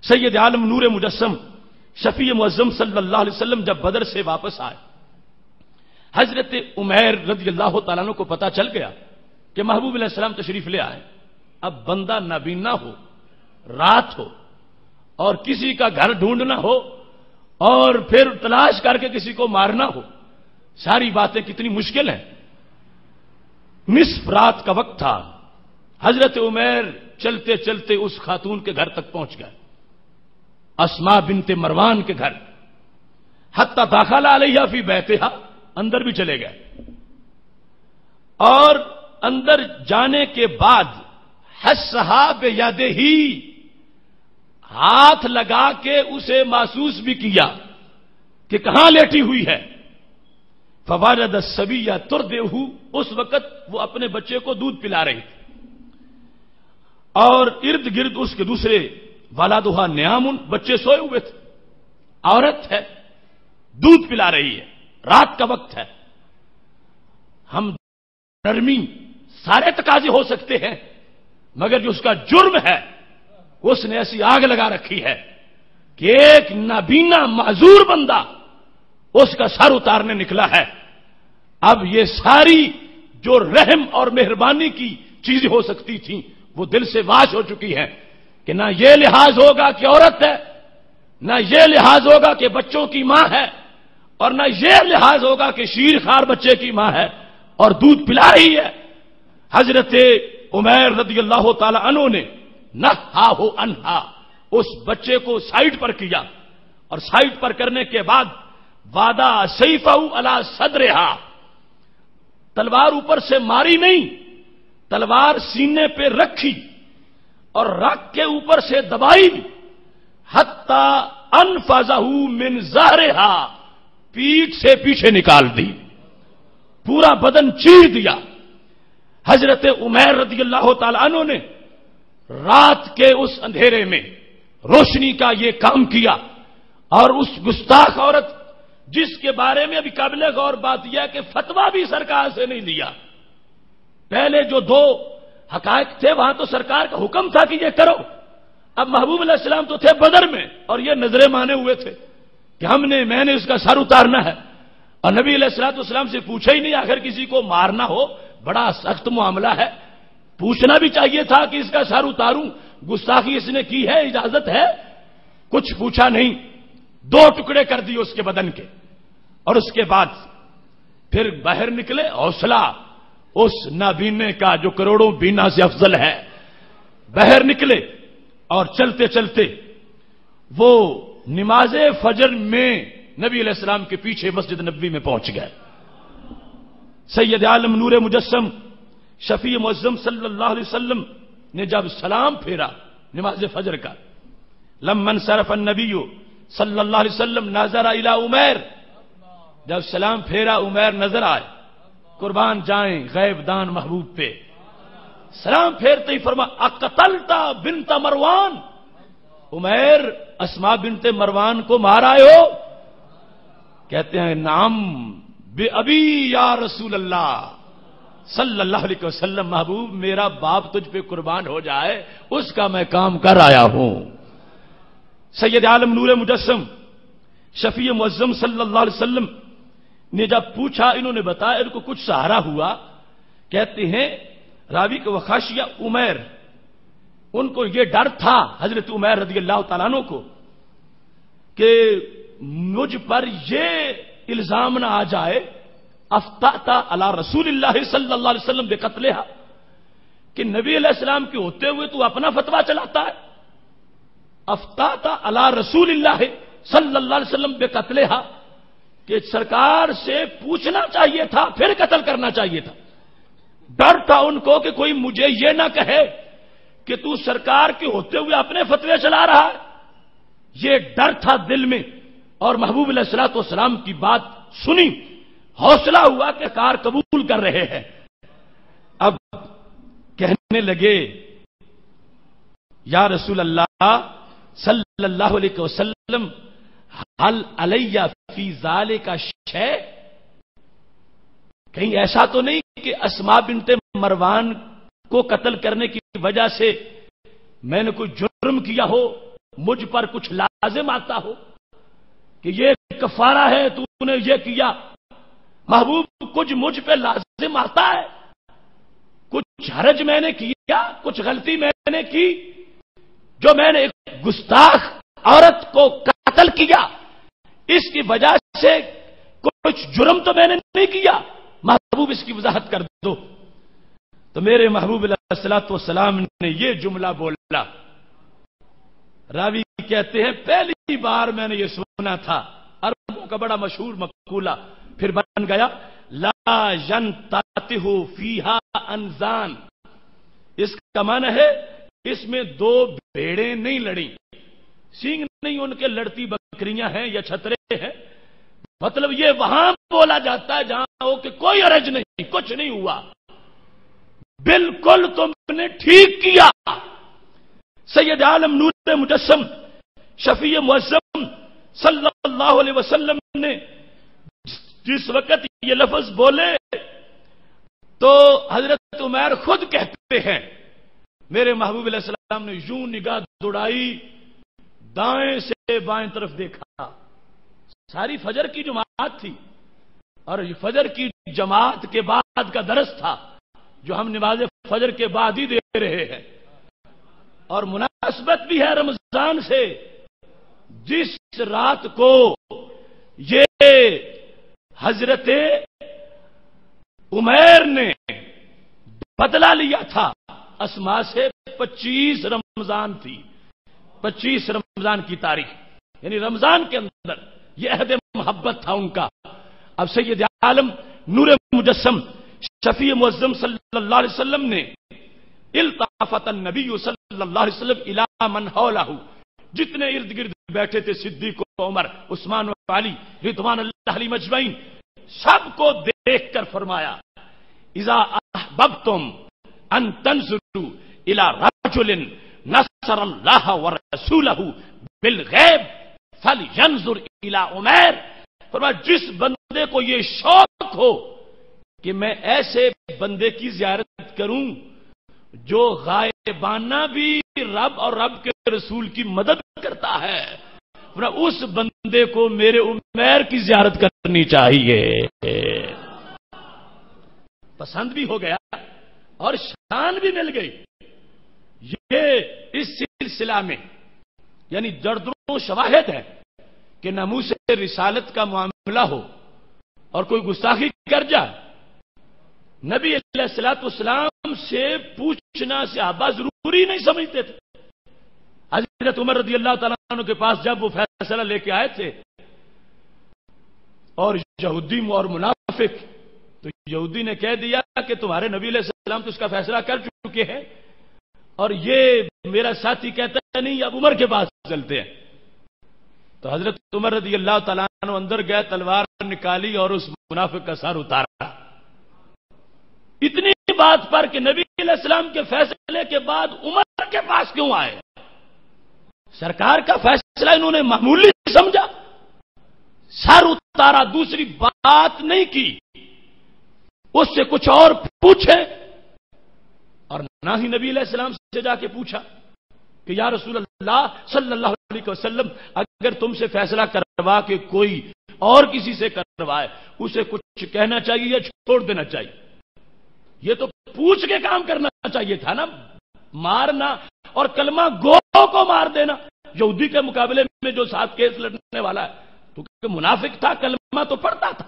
سید عالم نور مجسم شفیع معظم صلی اللہ علیہ وسلم جب بدر سے واپس آئے، حضرت عمیر رضی اللہ تعالیٰ عنہ کو پتا چل گیا کہ محبوب علیہ السلام تشریف لے آئے. اب بندہ نابینا ہو رات ہو اور کسی کا گھر ڈھونڈنا ہو اور پھر تلاش کر کے کسی کو مارنا ہو، ساری باتیں کتنی مشکل ہیں۔ نصف رات کا وقت تھا، حضرت عمیر چلتے چلتے اس خاتون کے گھر تک پہنچ گئے، اسماء بنت مروان کے گھر، حتی داخل علیہا فی بیتہا، اندر بھی چلے گئے، اور اندر جانے کے بعد حسھا بیدہ، ہاتھ لگا کے اسے محسوس بھی کیا کہ کہاں لیٹی ہوئی ہے۔ فوجد الصبی ترضعہ، اس وقت وہ اپنے بچے کو دودھ پلا رہی تھی، اور ارد گرد اس کے دوسرے ولدھا نیام، بچے سوئے ہوئے تھے، عورت ہے دودھ پلا رہی ہے، رات کا وقت ہے۔ ہم نرمی سارے تقاضے ہو سکتے ہیں، مگر جو اس کا جرم ہے اس نے ایسی آگ لگا رکھی ہے کہ ایک نابینا معذور بندہ اس کا سر اتارنے نکلا ہے۔ اب یہ ساری جو رحم اور مہربانی کی چیزیں ہو سکتی تھیں وہ دل سے واش ہو چکی ہیں کہ نہ یہ لحاظ ہوگا کہ عورت ہے، نہ یہ لحاظ ہوگا کہ بچوں کی ماں ہے، اور نہ یہ لحاظ ہوگا کہ شیر خوار بچے کی ماں ہے اور دودھ پلا رہی ہے۔ حضرت عمیر رضی اللہ تعالی عنہ نے نہا ہو انہا، اس بچے کو سائڈ پر کیا، اور سائڈ پر کرنے کے بعد وعدہ سیفہ علی صدرہا، تلوار اوپر سے ماری نہیں، تلوار سینے پہ رکھی اور رکھ کے اوپر سے دبائی، حتی انفذہ من ظہرہا، پیٹھ سے پیچھے نکال دی، پورا بدن چیر دیا۔ حضرت عمیر رضی اللہ تعالی عنہ نے رات کے اس اندھیرے میں روشنی کا یہ کام کیا، اور اس گستاخ عورت جس کے بارے میں ابھی قابل غور بات یہ ہے کہ فتویٰ بھی سرکار سے نہیں لیا، پہلے جو دو حقائق تھے وہاں تو سرکار کا حکم تھا کہ یہ کرو، اب محبوب علیہ السلام تو تھے بدر میں اور یہ نظریں مانے ہوئے تھے کہ میں نے اس کا سر اتارنا ہے، اور نبی علیہ الصلوۃ والسلام سے پوچھا ہی نہیں، آخر کسی کو مارنا ہو بڑا سخت معاملہ ہے، پوچھنا بھی چاہیے تھا کہ اس کا سر اتاروں، گستاخی اس نے کی ہے، اجازت ہے، کچھ پوچھا نہیں، دو ٹکڑے کر دیے اس کے بدن کے، اور اس کے بعد پھر باہر نکلے، حوصلہ اس نابینے کا جو کروڑوں بینا سے افضل ہے، باہر نکلے اور چلتے چلتے وہ نماز فجر میں نبی علیہ السلام کے پیچھے مسجد نبوی میں پہنچ گئے۔ سید عالم نور مجسم شفیع معظم صلی اللہ علیہ وسلم نے جب سلام پھیرا نماز فجر کا، لمن صرف النبی صلی اللہ علیہ وسلم نظر الی عمیر، جب سلام پھیرا عمیر نظر آئے، قربان جائیں غیب دان محبوب پہ، سلام پھیرتے ہی فرما اقتلت بنت مروان، عمیر اسماء بنت مروان کو مار آئے ہو؟ کہتے ہیں نعم بے ابی یا رسول اللہ صلی اللہ علیہ وسلم، محبوب میرا باپ تجھ پہ قربان ہو جائے اس کا میں کام کر آیا ہوں۔ سید عالم نور مجسم شفیع معظم صلی اللہ علیہ وسلم نے جب پوچھا، انہوں نے بتایا ان کو کچھ سہارا ہوا، کہتے ہیں راوی کو وخاشیہ عمیر، ان کو یہ ڈر تھا حضرت عمیر رضی اللہ تعالیٰ عنہ کو کہ مجھ پر یہ الزام نہ آ جائے افتاتا علی رسول اللہ صلی اللہ علیہ وسلم بقتلہا، کہ نبی علیہ السلام کے ہوتے ہوئے تو اپنا فتویٰ چلاتا ہے، افتاتا علی رسول اللہ صلی اللہ علیہ وسلم بقتلہا، کہ سرکار سے پوچھنا چاہیے تھا پھر قتل کرنا چاہیے تھا۔ ڈر تھا ان کو کہ کوئی مجھے یہ نہ کہے کہ تو سرکار کے ہوتے ہوئے اپنے فتوے چلا رہا ہے، یہ ڈر تھا دل میں، اور محبوب علیہ الصلوۃ والسلام کی بات سنی، حوصلہ ہوا کہ کار قبول کر رہے ہیں۔ اب کہنے لگے یا رسول اللہ صلی اللہ علیہ وسلم حل علی فی ذالک شیء، کہیں ایسا تو نہیں کہ اسماء بنت مروان کو قتل کرنے کی وجہ سے میں نے کوئی جرم کیا ہو، مجھ پر کچھ لازم آتا ہو کہ یہ کفارہ ہے تو نے یہ کیا؟ محبوب کچھ مجھ پہ لازم آتا ہے، کچھ حرج میں نے کیا، کچھ غلطی میں نے کی؟ جو میں نے ایک گستاخ عورت کو قتل کیا، اس کی وجہ سے کچھ جرم تو میں نے نہیں کیا، محبوب اس کی وضاحت کر دو۔ تو میرے محبوب علیہ الصلوۃ والسلام نے یہ جملہ بولا، راوی کہتے ہیں پہلی بار میں نے یہ سنا تھا، عربوں کا بڑا مشہور مقولہ، پھر بن گیا لا ينتطح فیہا انزان۔ اس کا معنی ہے اس میں دو بھیڑیں نہیں لڑیں، سینگ نہیں ان کے لڑتی بکریاں ہیں یا چھترے ہیں، مطلب یہ وہاں بولا جاتا ہے جہاں ہو کہ کوئی حرج نہیں، کچھ نہیں ہوا، بالکل تم نے ٹھیک کیا۔ سید عالم نور مجسم شفیع معظم صلی اللہ علیہ وسلم نے جس وقت یہ لفظ بولے تو حضرت عمر خود کہتے ہیں میرے محبوب علیہ السلام نے یوں نگاہ دوڑائی، دائیں سے بائیں طرف دیکھا، ساری فجر کی جماعت تھی اور یہ فجر کی جماعت کے بعد کا درس تھا جو ہم نماز فجر کے بعد ہی دے رہے ہیں، اور مناسبت بھی ہے رمضان سے، جس رات کو یہ حضرت عمیر نے بدلہ لیا تھا اسما سے، 25 رمضان تھی، 25 رمضان کی تاریخ، یعنی رمضان کے اندر یہ عہد محبت تھا ان کا۔ اب سید عالم نور مجسم شفیع معظم صلی اللہ علیہ وسلم نے التفت النبی صلی اللہ علیہ وسلم الی من حولہ، جتنے ارد گرد بیٹھے تھے صدیق و عمر عثمان و علی رضوان اللہ علیہم اجمعین، سب کو دیکھ کر فرمایا اذا احببتم ان تنظروا الی رجل نصر اللہ ورسولہ بالغیب فلینظر الی عمیر، فرمایا جس بندے کو یہ شوق ہو کہ میں ایسے بندے کی زیارت کروں جو غائبانہ بھی رب اور رب کے رسول کی مدد کرتا ہے، اس بندے کو میرے عمیر کی زیارت کرنی چاہیے۔ پسند بھی ہو گیا اور شان بھی مل گئی۔ یہ اس سلسلہ میں یعنی دردوں شواہد ہے کہ ناموس رسالت کا معاملہ ہو اور کوئی گستاخی کر جائے، نبی علیہ الصلوۃ والسلام سے پوچھنا صحابہ ضروری نہیں سمجھتے تھے۔ حضرت عمر رضی اللہ تعالیٰ عنہ کے پاس جب وہ فیصلہ لے کے آئے تھے اور یہودی اور منافق، تو یہودی نے کہہ دیا کہ تمہارے نبی علیہ السلام تو اس کا فیصلہ کر چکے ہیں، اور یہ میرا ساتھی کہتا ہے نہیں اب عمر کے پاس چلتے ہیں۔ تو حضرت عمر رضی اللہ تعالیٰ عنہ اندر گئے، تلوار نکالی اور اس منافق کا سر اتارا۔ اتنی بات پر کہ نبی علیہ السلام کے فیصلے کے بعد عمر کے پاس کیوں آئے؟ سرکار کا فیصلہ انہوں نے معمولی سمجھا، سر اتارا، دوسری بات نہیں کی، اس سے کچھ اور پوچھے، اور نہ ہی نبی علیہ السلام سے جا کے پوچھا کہ یا رسول اللہ صلی اللہ علیہ وسلم اگر تم سے فیصلہ کروا کے کوئی اور کسی سے کروائے اسے کچھ کہنا چاہیے یا چھوڑ دینا چاہیے؟ یہ تو پوچھ کے کام کرنا چاہیے تھا نا، مارنا اور کلمہ گو کو مار دینا۔ یہودی کے مقابلے میں جو ساتھ کیس لڑنے والا ہے تو منافق تھا، کلمہ تو پڑھتا تھا۔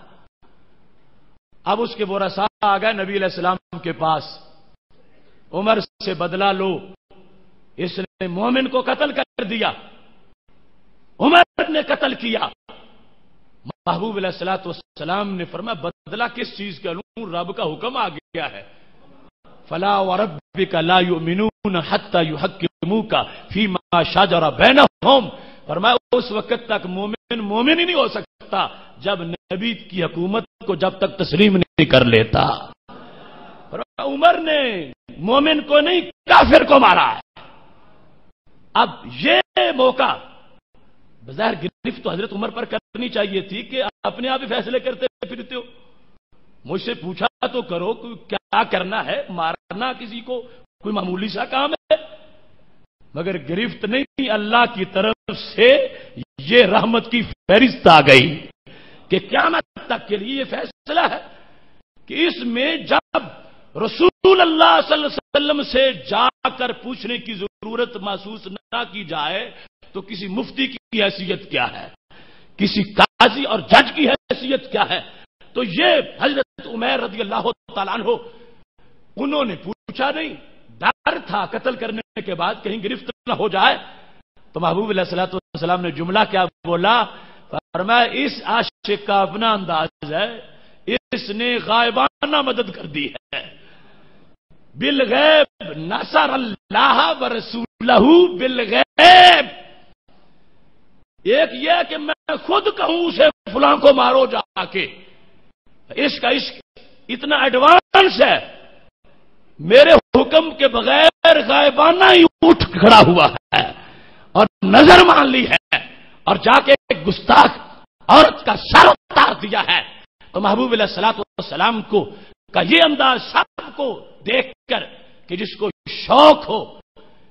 اب اس کے ورثاء آ گئے نبی علیہ السلام کے پاس، عمر سے بدلہ لو، اس نے مومن کو قتل کر دیا، عمر نے قتل کیا۔ محبوب علیہ الصلوۃ والسلام نے فرمایا بدلہ کس چیز کا لوں؟ رب کا حکم آ گیا ہے، فلا وربک لا یؤمنون حتی یحکموک فیما شجر بینہم، فرمایا اس وقت تک مومن ہی نہیں ہو سکتا جب نبی کی حکومت کو جب تک تسلیم نہیں کر لیتا۔ عمر نے مومن کو نہیں کافر کو مارا ہے۔ اب یہ موقع بظاہر گرفت تو حضرت عمر پر کرنی چاہیے تھی کہ اپنے آپ ہی فیصلے کرتے پھرتے ہو، مجھ سے پوچھا تو کرو کیا کرنا ہے، مارنا کسی کو کوئی معمولی سا کام ہے، مگر گرفت نہیں، اللہ کی طرف سے یہ رحمت کی فہرست آ گئی کہ قیامت تک کے لیے یہ فیصلہ ہے کہ اس میں جب رسول اللہ صلی اللہ علیہ وسلم سے جا کر پوچھنے کی ضرورت محسوس نہ کی جائے تو کسی مفتی کی حیثیت کیا ہے، کسی قاضی اور جج کی حیثیت کیا ہے؟ تو یہ حضرت عمیر رضی اللہ تعالیٰ عنہ انہوں نے پوچھا نہیں، ڈر تھا قتل کرنے کے بعد کہیں گرفت نہ ہو جائے. تو محبوب علیہ الصلوۃ والسلام نے جملہ کیا بولا؟ فرمایا اس عاشق کا اپنا انداز ہے، اس نے غائبانہ مدد کر دی ہے. بالغیب نصر اللہ ورسولہ بالغیب. ایک یہ کہ میں خود کہوں اسے فلاں کو مارو جا کے، اس کا عشق اتنا ایڈوانس ہے، میرے حکم کے بغیر غائبانہ ہی اٹھ کھڑا ہوا ہے اور نظر مان لی ہے اور جا کے ایک گستاخ عورت کا سر اتار دیا ہے. تو محبوب علیہ الصلوۃ والسلام کو کا یہ انداز سب کو دیکھ کر کہ جس کو شوق ہو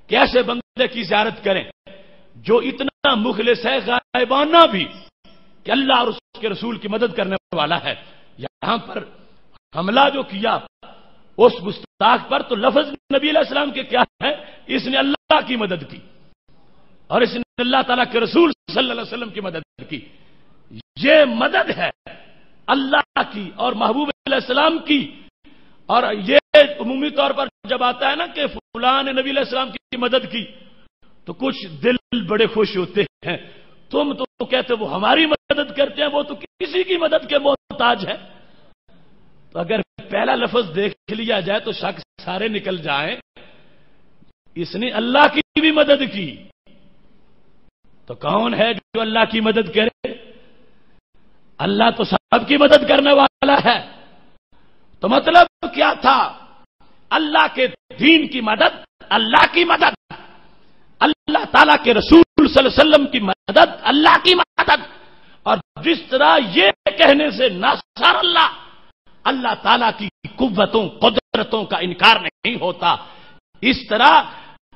کہ ایسے بندے کی زیارت کریں جو اتنا مخلص ہے غائبانہ بھی کہ اللہ اور اس کے رسول کی مدد کرنے والا ہے. یہاں پر حملہ جو کیا اس گستاخ پر تو لفظ نبی علیہ السلام کے کیا ہے؟ اس نے اللہ کی مدد کی اور اس نے اللہ تعالیٰ کے رسول صلی اللہ علیہ وسلم کی مدد کی. یہ مدد ہے اللہ کی اور محبوب علیہ السلام کی. اور یہ عمومی طور پر جب آتا ہے نا کہ فلاں نے نبی علیہ السلام کی مدد کی تو کچھ دل بڑے خوش ہوتے ہیں. تم تو کہتے وہ ہماری مدد کرتے ہیں، وہ تو کسی کی مدد کے محتاج ہے. تو اگر پہلا لفظ دیکھ لیا جائے تو شک سارے نکل جائیں، اس نے اللہ کی بھی مدد کی. تو کون ہے جو اللہ کی مدد کرے؟ اللہ تو سب کی مدد کرنے والا ہے. تو مطلب کیا تھا؟ اللہ کے دین کی مدد، اللہ کی مدد، اللہ تعالیٰ کے رسول صلی اللہ علیہ وسلم کی مدد، اللہ کی مدد. اور جس طرح یہ کہنے سے ناصر اللہ، اللہ تعالیٰ کی قوتوں قدرتوں کا انکار نہیں ہوتا، اس طرح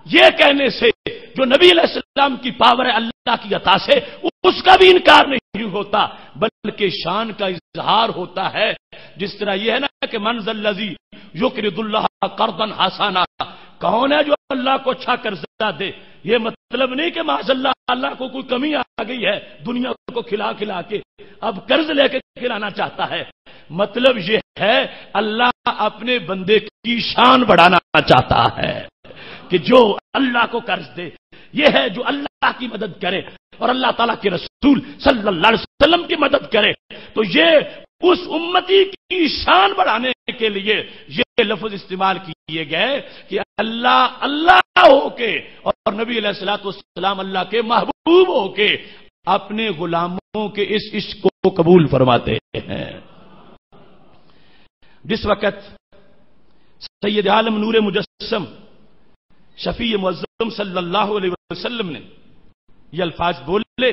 یہ کہنے سے جو نبی علیہ السلام کی پاور ہے اللہ کی عطا سے اس کا بھی انکار نہیں ہوتا، بلکہ شان کا اظہار ہوتا ہے. جس طرح یہ ہے نا کہ من ذا الذی یقرض اللہ قرضا حسنا، کون ہے جو اللہ کو اچھا قرضہ دے؟ یہ مطلب نہیں کہ معاذ اللہ اللہ کو کوئی کمی آ گئی ہے دنیا کو کھلا کھلا کے اب قرض لے کے کھلانا چاہتا ہے. مطلب یہ ہے اللہ اپنے بندے کی شان بڑھانا چاہتا ہے کہ جو اللہ کو قرض دے، یہ ہے جو اللہ کی مدد کرے اور اللہ تعالیٰ کے رسول صلی اللہ علیہ وسلم کی مدد کرے. تو یہ اس امتی کی شان بڑھانے کے لیے یہ لفظ استعمال کیے گئے کہ اللہ اللہ ہو کے اور نبی علیہ الصلوۃ والسلام اللہ کے محبوب ہو کے اپنے غلاموں کے اس عشق کو قبول فرماتے ہیں. جس وقت سید عالم نور مجسم شفیع معظم صلی اللہ علیہ وسلم نے یہ الفاظ بولے،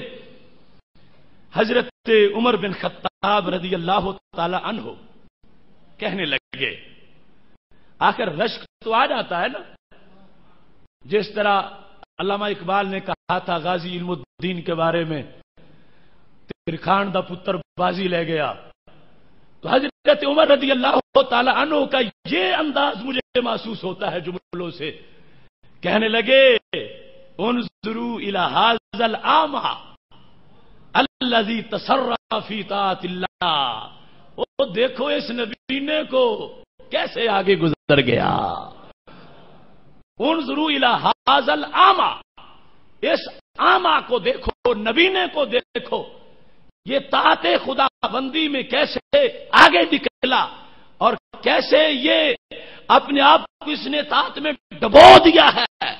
حضرت عمر بن خطاب رضی اللہ تعالی عنہ کہنے لگے، آخر رشک تو آ جاتا ہے نا، جس طرح علامہ اقبال نے کہا تھا غازی علم الدین کے بارے میں، ترکھان دا پتر بازی لے گیا. تو حضرت عمر رضی اللہ تعالی عنہ کا یہ انداز مجھے محسوس ہوتا ہے جملوں سے. کہنے لگے انظروا الی ھذا الاعمى الذی تسرع فی طاعت اللہ. وہ دیکھو اس نبینے کو کیسے آگے گزر گیا. انظروا الی ھذا الاعمى، اس اعمى کو دیکھو، نبینے کو دیکھو، یہ طاعت خدا بندی میں کیسے آگے نکلا اور کیسے یہ اپنے آپ کو اس نے طاعت میں ڈبو دیا ہے.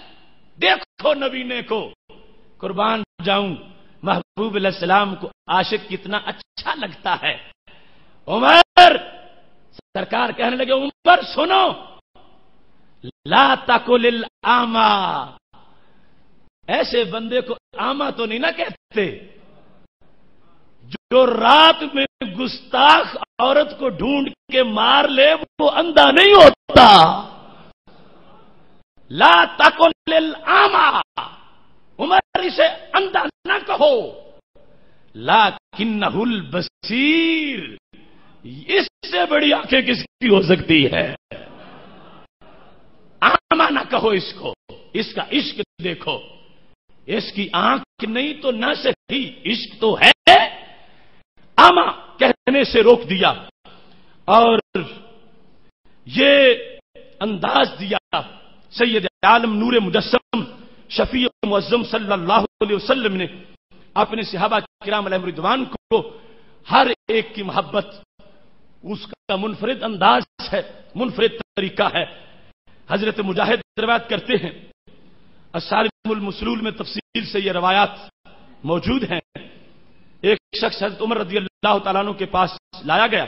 دیکھو نبینے کو. قربان جاؤں محبوب علیہ السلام کو عاشق کتنا اچھا لگتا ہے. عمر سرکار کہنے لگے، عمر سنو، لا تقل الاعمى، ایسے بندے کو اعمى تو نہیں نہ کہتے جو رات میں گستاخ عورت کو ڈھونڈ کے مار لے، وہ اندھا نہیں ہوتا. لا تقل الاعمى، عمر اسے اندھا نہ کہو، لکنہ البصیر، اس سے بڑی آنکھیں کس کی ہو سکتی ہے؟ نہ کہو اس کو، اس کا عشق دیکھو، اس کی آنکھ نہیں تو نہ صحیح عشق تو ہے، آما کہنے سے روک دیا اور یہ انداز دیا سید عالم نور مجسم شفیع معظم صلی اللہ علیہ وسلم نے اپنے صحابہ کرام علیہ رضوان کو، ہر ایک کی محبت اس کا منفرد انداز ہے، منفرد طریقہ ہے۔ حضرت مجاہد روایت کرتے ہیں، السالم المسلول میں تفصیل سے یہ روایات موجود ہیں، ایک شخص حضرت عمر رضی اللہ تعالیٰ عنہ کے پاس لایا گیا،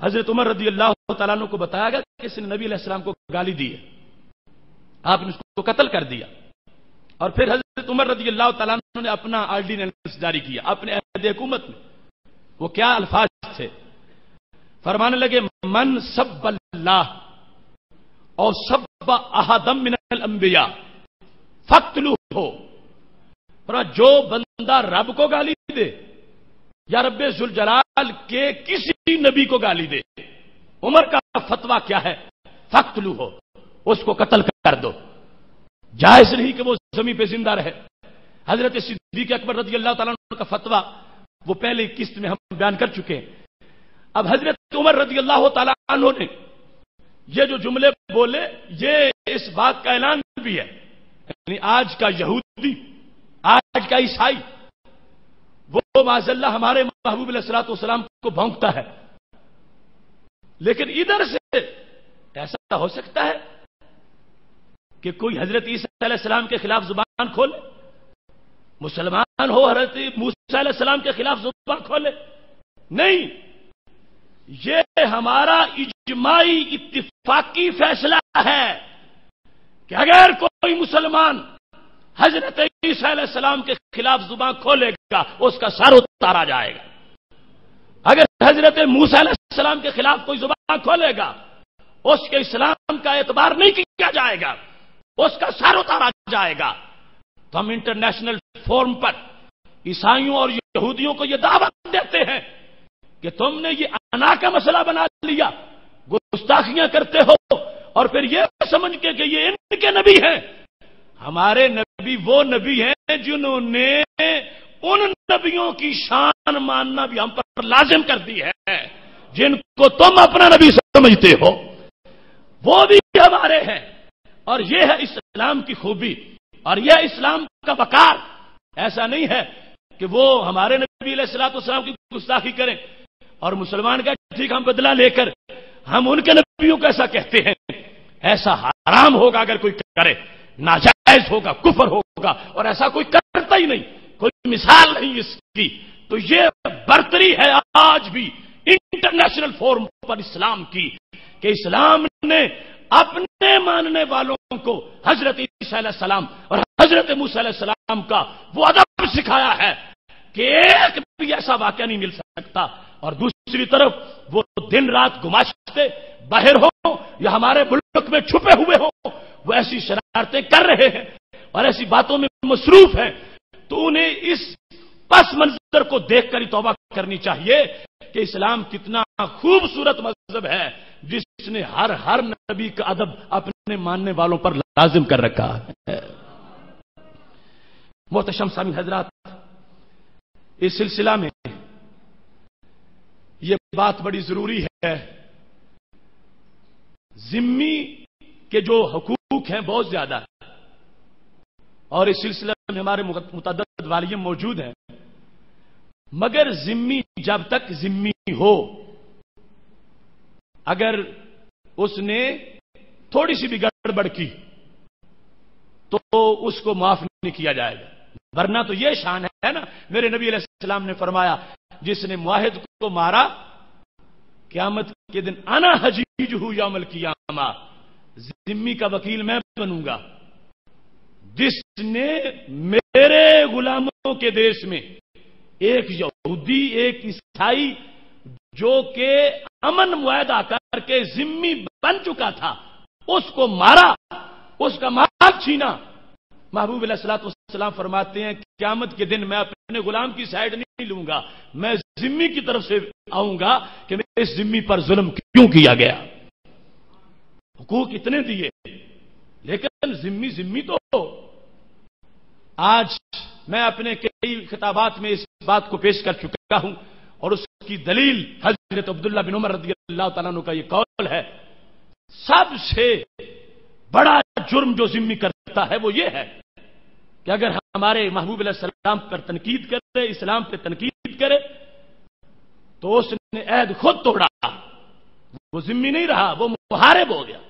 حضرت عمر رضی اللہ تعالیٰ عنہ کو بتایا گیا کہ اس نے نبی علیہ السلام کو گالی دی ہے، آپ نے اس کو قتل کر دیا۔ اور پھر حضرت عمر رضی اللہ تعالیٰ عنہ نے اپنا آرڈیننس جاری کیا اپنے عہد حکومت میں، وہ کیا الفاظ تھے؟ فرمانے لگے من سب اللہ اور سب احدم من الانبیاء فقتلوہ، جو بندہ رب کو گالی دے یا رب ذوالجلال کے کسی نبی کو گالی دے، عمر کا فتویٰ کیا ہے؟ فقتلوہ، اس کو قتل کر دو، جائز نہیں کہ وہ زمین پہ زندہ رہے۔ حضرت صدیق اکبر رضی اللہ تعالیٰ عنہ کا فتویٰ وہ پہلے قسط میں ہم بیان کر چکے ہیں۔ اب حضرت عمر رضی اللہ تعالیٰ عنہ نے یہ جو جملے بولے، یہ اس بات کا اعلان بھی ہے، یعنی آج کا یہودی، آج کا عیسائی، وہ معاذ اللہ ہمارے محبوب علیہ الصلوۃ والسلام کو بھونکتا ہے، لیکن ادھر سے ایسا ہو سکتا ہے کہ کوئی حضرت عیسیٰ علیہ السلام کے خلاف زبان کھولے، مسلمان ہو حضرت موسیٰ علیہ السلام کے خلاف زبان کھولے؟ نہیں، یہ ہمارا اجماعی اتفاقی فیصلہ ہے کہ اگر کوئی مسلمان حضرت عیسیٰ علیہ السلام کے خلاف زبان کھولے گا اس کا سر اتارا جائے گا، اگر حضرت موسیٰ علیہ السلام کے خلاف کوئی زبان کھولے گا اس کے اسلام کا اعتبار نہیں کیا جائے گا، اس کا سر اتارا جائے گا۔ تو ہم انٹرنیشنل فورم پر عیسائیوں اور یہودیوں کو یہ دعوت دیتے ہیں کہ تم نے یہ انا کا مسئلہ بنا لیا، گستاخیاں کرتے ہو اور پھر یہ سمجھ کے کہ یہ ان کے نبی ہیں۔ ہمارے نبی وہ نبی ہیں جنہوں نے ان نبیوں کی شان ماننا بھی ہم پر لازم کر دی ہے، جن کو تم اپنا نبی سمجھتے ہو وہ بھی ہمارے ہیں، اور یہ ہے اسلام کی خوبی اور یہ اسلام کا وقار۔ ایسا نہیں ہے کہ وہ ہمارے نبی علیہ الصلوۃ والسلام کی گستاخی کریں اور مسلمان کا ٹھیک ہم بدلہ لے کر ہم ان کے نبیوں کو ایسا کہتے ہیں، ایسا حرام ہوگا اگر کوئی کرے، ناجائز ہوگا، کفر ہوگا، اور ایسا کوئی کرتا ہی نہیں، کوئی مثال نہیں اس کی۔ تو یہ برتری ہے آج بھی انٹرنیشنل فورم پر اسلام کی کہ اسلام نے اپنے ماننے والوں کو حضرت عیسیٰ علیہ السلام اور حضرت موسیٰ علیہ السلام کا وہ ادب سکھایا ہے کہ ایک بھی ایسا واقعہ نہیں مل سکتا، اور دوسری طرف وہ دن رات گماشتے باہر ہو یا ہمارے ملک میں چھپے ہوئے ہو، وہ ایسی شرارتیں کر رہے ہیں اور ایسی باتوں میں مصروف ہیں، تو انہیں اس پس منظر کو دیکھ کر ہی توبہ کرنی چاہیے کہ اسلام کتنا خوبصورت مذہب ہے جس نے ہر نبی کا ادب اپنے ماننے والوں پر لازم کر رکھا ہے۔ محتشم سامعین حضرات، اس سلسلہ میں یہ بات بڑی ضروری ہے، ذمی کے جو حقوق ہیں بہت زیادہ ہے، اور اس سلسلے میں ہمارے متعدد والیہ موجود ہیں، مگر ذمی جب تک ذمی ہو، اگر اس نے تھوڑی سی بھی گڑبڑ کی تو اس کو معاف نہیں کیا جائے گا، ورنہ تو یہ شان ہے نا، میرے نبی علیہ السلام نے فرمایا جس نے معاہد کو مارا قیامت کے دن انا حجیجہ یوم القیامہ، ذمی کا وکیل میں بنوں گا۔ جس نے میرے غلاموں کے دیش میں ایک یہودی ایک عیسائی جو کہ امن معاہدہ کر کے ذمی بن چکا تھا اس کو مارا، اس کا مال چھینا، محبوب علیہ الصلوۃ والسلام فرماتے ہیں قیامت کے دن میں اپنے غلام کی سائیڈ نہیں لوں گا، میں ذمی کی طرف سے آؤں گا کہ اس ذمی پر ظلم کیوں کیا گیا۔ حقوق اتنے دیے، لیکن ذمی تو ہو۔ آج میں اپنے کئی خطابات میں اس بات کو پیش کر چکا ہوں، اور اس کی دلیل حضرت عبداللہ بن عمر رضی اللہ تعالیٰ عنہ کا یہ قول ہے، سب سے بڑا جرم جو ذمی کرتا ہے وہ یہ ہے کہ اگر ہمارے محبوب علیہ السلام پر تنقید کرے، اسلام پہ تنقید کرے، تو اس نے عہد خود توڑا، وہ ذمی نہیں رہا، وہ محارب ہو گیا،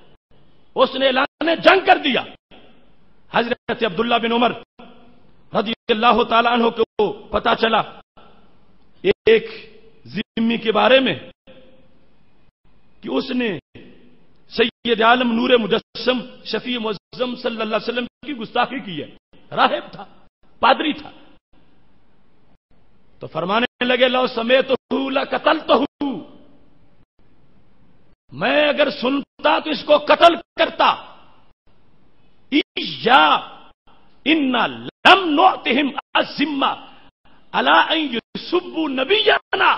اس نے اعلان جنگ کر دیا۔ حضرت عبداللہ بن عمر رضی اللہ تعالیٰ عنہ کو پتا چلا ایک ذمی کے بارے میں کہ اس نے سید عالم نور مجسم شفیع معظم صلی اللہ علیہ وسلم کی گستاخی کی ہے، راہب تھا، پادری تھا، تو فرمانے لگے لو سمیتہ لقتلتہ، میں اگر سنتا تو اس کو قتل کرتا۔ یا انا لم نعتہم الذمہ الا ان یسبوا نبینا،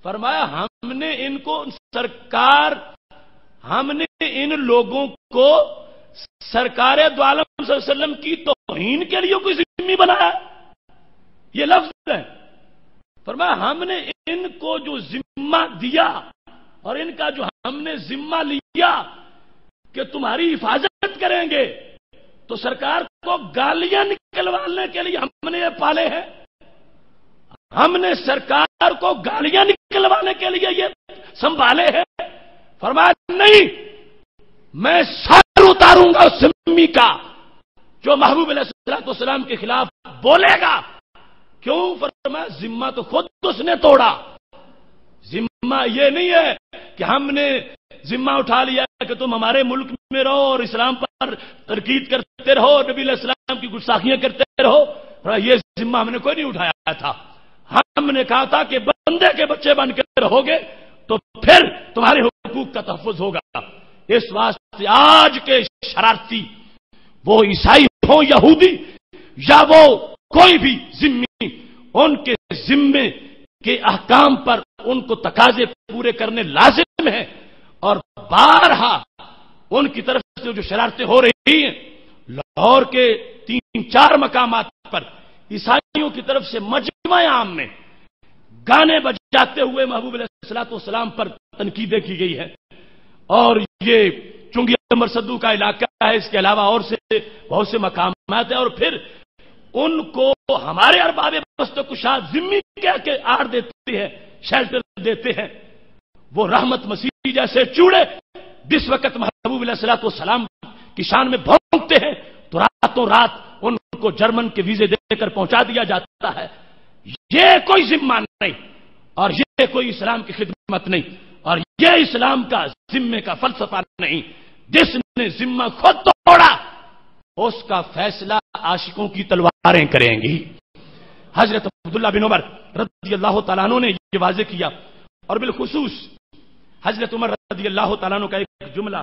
فرمایا ہم نے ان کو سرکار، ہم نے ان لوگوں کو سرکار دو عالم صلی اللہ علیہ وسلم کی توہین کے لیے کوئی ذمہ بنایا، یہ لفظ ہے۔ فرمایا ہم نے ان کو جو ذمہ دیا اور ان کا جو ہم نے ذمہ لیا کہ تمہاری حفاظت کریں گے، تو سرکار کو گالیاں نکلوانے کے لیے ہم نے یہ پالے ہیں، ہم نے سرکار کو گالیاں نکلوانے کے لیے یہ سنبھالے ہیں۔ فرمایا نہیں، میں سر اتاروں گا اس ذمی کا جو محبوب علیہ السلام کے خلاف بولے گا۔ کیوں؟ فرمایا ذمہ تو خود اس نے توڑا، ذمہ یہ نہیں ہے کہ ہم نے ذمہ اٹھا لیا کہ تم ہمارے ملک میں رہو اور اسلام پر تنقید کرتے رہو، نبی علیہ السلام کی گستاخیاں کرتے رہو، یہ ذمہ ہم نے کوئی نہیں اٹھایا تھا۔ ہم نے کہا تھا کہ بندے کے بچے بن کے رہو گے تو پھر تمہارے حقوق کا تحفظ ہوگا۔ اس واسطے آج کے شرارتی، وہ عیسائی ہوں، یہودی، یا وہ کوئی بھی ذمی، ان کے ذمے کے احکام پر ان کو تقاضے پورے کرنے لازم ہیں، اور بارہا ان کی طرف سے جو شرارتیں ہو رہی ہیں، لاہور کے 3-4 مقامات پر عیسائیوں کی طرف سے مجمع عام میں گانے بجاتے ہوئے محبوب علیہ السلام پر تنقیدیں کی گئی ہے، اور یہ چنگی عمر صدو کا علاقہ ہے، اس کے علاوہ اور سے بہت سے مقامات ہیں، اور پھر ان کو ہمارے ارباب بست و کشاد ذمی کہہ کے آڑ دیتے ہیں، شیلٹر دیتے ہیں۔ وہ رحمت مسیح جیسے چوڑے جس وقت محبوب علیہ السلام کی شان میں بھونکتے ہیں تو راتوں رات ان کو جرمن کے ویزے دے کر پہنچا دیا جاتا ہے۔ یہ کوئی ذمہ نہیں، اور یہ کوئی اسلام کی خدمت نہیں، اور یہ اسلام کا ذمے کا فلسفہ نہیں۔ جس نے ذمہ خود توڑا اس کا فیصلہ عاشقوں کی تلواریں کریں گی۔ حضرت عبداللہ بن عمر رضی اللہ تعالیٰ عنہ نے یہ واضح کیا، اور بالخصوص حضرت عمر رضی اللہ تعالیٰ عنہ کا ایک جملہ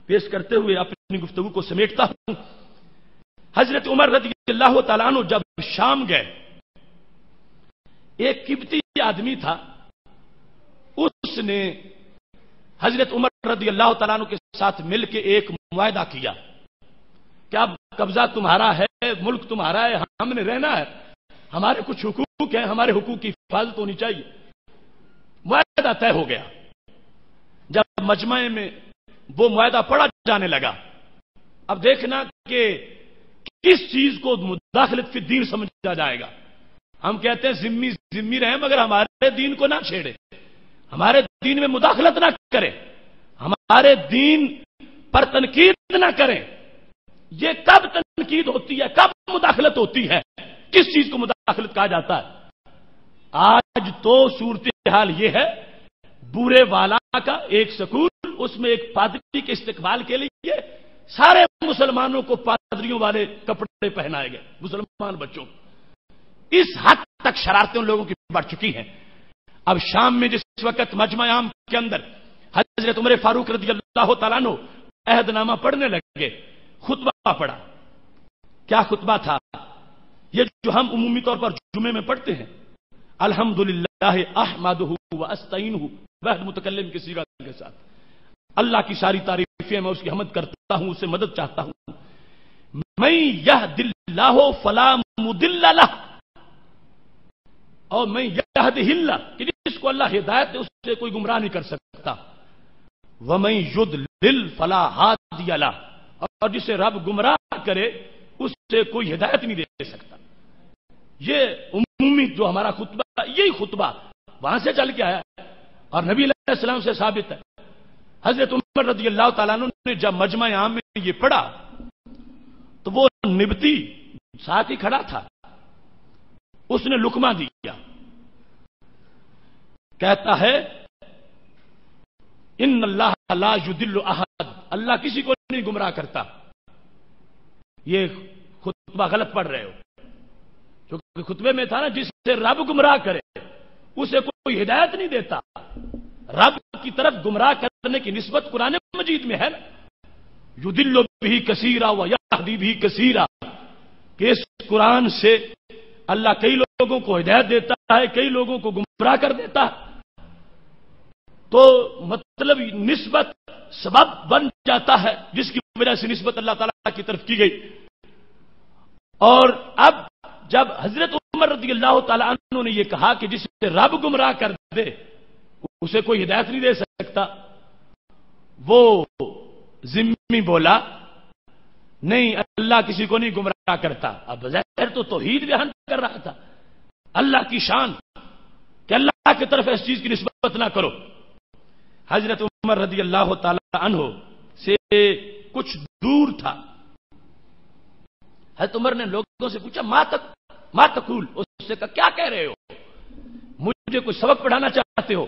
پیش کرتے ہوئے اپنی گفتگو کو سمیٹتا ہوں۔ حضرت عمر رضی اللہ تعالیٰ عنہ جب شام گئے، ایک قبطی آدمی تھا، اس نے حضرت عمر رضی اللہ تعالیٰ عنہ کے ساتھ مل کے ایک معاہدہ کیا کہ اب قبضہ تمہارا ہے، ملک تمہارا ہے، ہم نے رہنا ہے، ہمارے کچھ حقوق ہیں، ہمارے حقوق کی حفاظت ہونی چاہیے۔ معاہدہ طے ہو گیا۔ جب مجمع میں وہ معاہدہ پڑھا جانے لگا، اب دیکھنا کہ کس چیز کو مداخلت فی الدین سمجھا جائے گا۔ ہم کہتے ہیں ذمی رہیں مگر ہمارے دین کو نہ چھیڑے، ہمارے دین میں مداخلت نہ کرے، ہمارے دین پر تنقید نہ کریں۔ یہ کب تنقید ہوتی ہے، کب مداخلت ہوتی ہے، کس چیز کو مداخلت کہا جاتا ہے؟ آج تو صورتحال یہ ہے، بورے والا کا ایک سکول، اس میں ایک پادری کے استقبال کے لیے سارے مسلمانوں کو پادریوں والے کپڑے پہنائے گئے، مسلمان بچوں۔ اس حد تک شرارتیں ان لوگوں کی بڑھ چکی ہیں۔ اب شام میں جس وقت مجمع عام کے اندر حضرت عمر فاروق رضی اللہ تعالیٰ عنہ عہد نامہ پڑھنے لگے، خطبہ پڑھا۔ کیا خطبہ تھا؟ یہ جو ہم عمومی طور پر جمعے میں پڑھتے ہیں، الحمدللہ احمدہ واستعینہ، وحد متکلم کی صیغہ کے ساتھ، اللہ کی ساری تعریفیں، میں اس کی حمد کرتا ہوں، اسے مدد چاہتا ہوں. من یہد اللہ فلا مضل لہ، اور من یہدہ اللہ، کہ جس کو اللہ ہدایت دے اسے کوئی گمراہ نہیں کر سکتا. ومن یضلل فلا ہادی لہ، اور جسے رب گمراہ کرے اسے کوئی ہدایت نہیں دے سکتا. یہ عمومی جو ہمارا خطبہ، یہی خطبہ وہاں سے چل کے آیا اور نبی علیہ السلام سے ثابت ہے. حضرت عمر رضی اللہ تعالیٰ عنہ نے جب مجمع عام میں یہ پڑھا تو وہ نبتی ساتھ ہی کھڑا تھا، اس نے لقمہ دیا، کہتا ہے ان اللہ لا یضل احد، اللہ کسی کو نہیں گمراہ کرتا. یہ خطبہ غلط پڑھ رہے ہو، کیونکہ خطبے میں تھا نا جس سے رب گمراہ کرے اسے کوئی ہدایت نہیں دیتا. رب کی طرف گمراہ کرنے کی نسبت قرآن مجید میں ہے نا، یضل بہ کثیرا ویہدی بہ کثیرا، کہ اس قرآن سے اللہ کئی لوگوں کو ہدایت دیتا ہے، کئی لوگوں کو گمراہ کر دیتا ہے. تو مطلب نسبت سبب بن جاتا ہے جس کی وجہ سے نسبت اللہ تعالیٰ کی طرف کی گئی. اور اب جب حضرت عمر رضی اللہ تعالیٰ عنہ نے یہ کہا کہ جس سے رب گمراہ کر دے اسے کوئی ہدایت نہیں دے سکتا، وہ ذمی بولا نہیں اللہ کسی کو نہیں گمراہ کرتا. اب بظاہر تو توحید بیان کر رہا تھا، اللہ کی شان کہ اللہ کی طرف اس چیز کی نسبت نہ کرو. حضرت عمر رضی اللہ تعالی عنہ سے کچھ دور تھا. حضرت عمر نے لوگوں سے پوچھا ما تقول، اس سے کہا کیا کہہ رہے ہو، مجھے کوئی سبق پڑھانا چاہتے ہو؟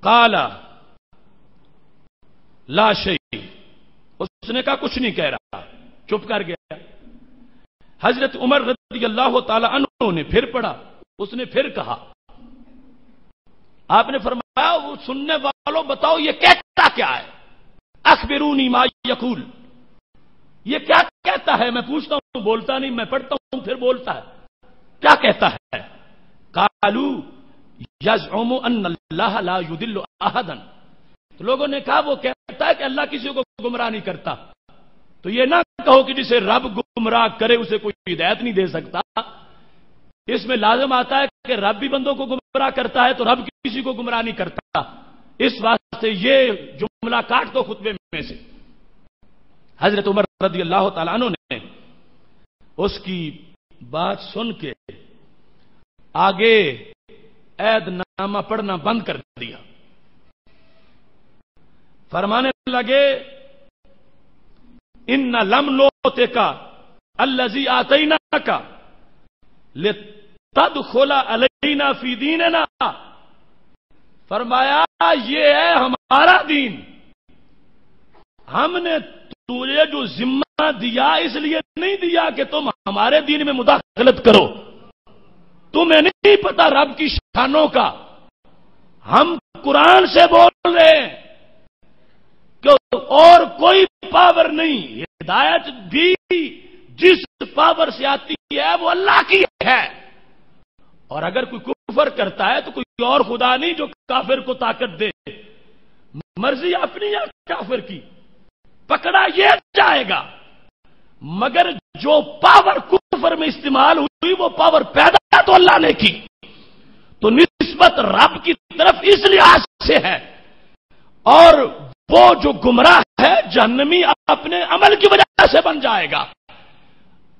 قال لا شیء، اس نے کہا کچھ نہیں کہہ رہا، چپ کر گیا. حضرت عمر رضی اللہ تعالی عنہ نے پھر پڑھا، اس نے پھر کہا. آپ نے فرمایا وہ سننے والوں بتاؤ یہ کہتا کیا ہے؟ اخبرونی ما یقول، یہ کیا کہتا ہے؟ میں پوچھتا ہوں، بولتا نہیں، میں پڑھتا ہوں پھر بولتا ہے، کیا کہتا ہے؟ قالوا یزعم ان اللہ لا یضل احدا، تو لوگوں نے کہا وہ کہتا ہے کہ اللہ کسی کو گمراہ نہیں کرتا. تو یہ نہ کہو کہ جسے رب گمراہ کرے اسے کوئی ہدایت نہیں دے سکتا. اس میں لازم آتا ہے کہ رب بھی بندوں کو گمراہ کرتا ہے تو رب کسی کو گمراہ نہیں کرتا. اس واسطے یہ جملہ کاٹ دو خطبے میں سے. حضرت عمر رضی اللہ تعالیٰ عنہ نے اس کی بات سن کے آگے عہد نامہ پڑھنا بند کر دیا. فرمانے لگے ان لم نؤتک الذی آتیناک لتدخل علینا فی دیننا، فرمایا یہ ہے ہمارا دین، ہم نے تجھے جو ذمہ دیا اس لیے نہیں دیا کہ تم ہمارے دین میں مداخلت کرو. تمہیں نہیں پتا رب کی شانوں کا، ہم قرآن سے بول رہے ہیں کہ اور کوئی پاور نہیں. ہدایت بھی جس پاور سے آتی ہے وہ اللہ کی ہے، اور اگر کوئی کفر کرتا ہے تو کوئی اور خدا نہیں جو کافر کو طاقت دے. مرضی اپنی یا کافر کی پکڑا یہ جائے گا، مگر جو پاور کفر میں استعمال ہوئی وہ پاور پیدا تو اللہ نے کی. تو نسبت رب کی طرف اس لحاظ سے ہے، اور وہ جو گمراہ ہے جہنمی اپنے عمل کی وجہ سے بن جائے گا.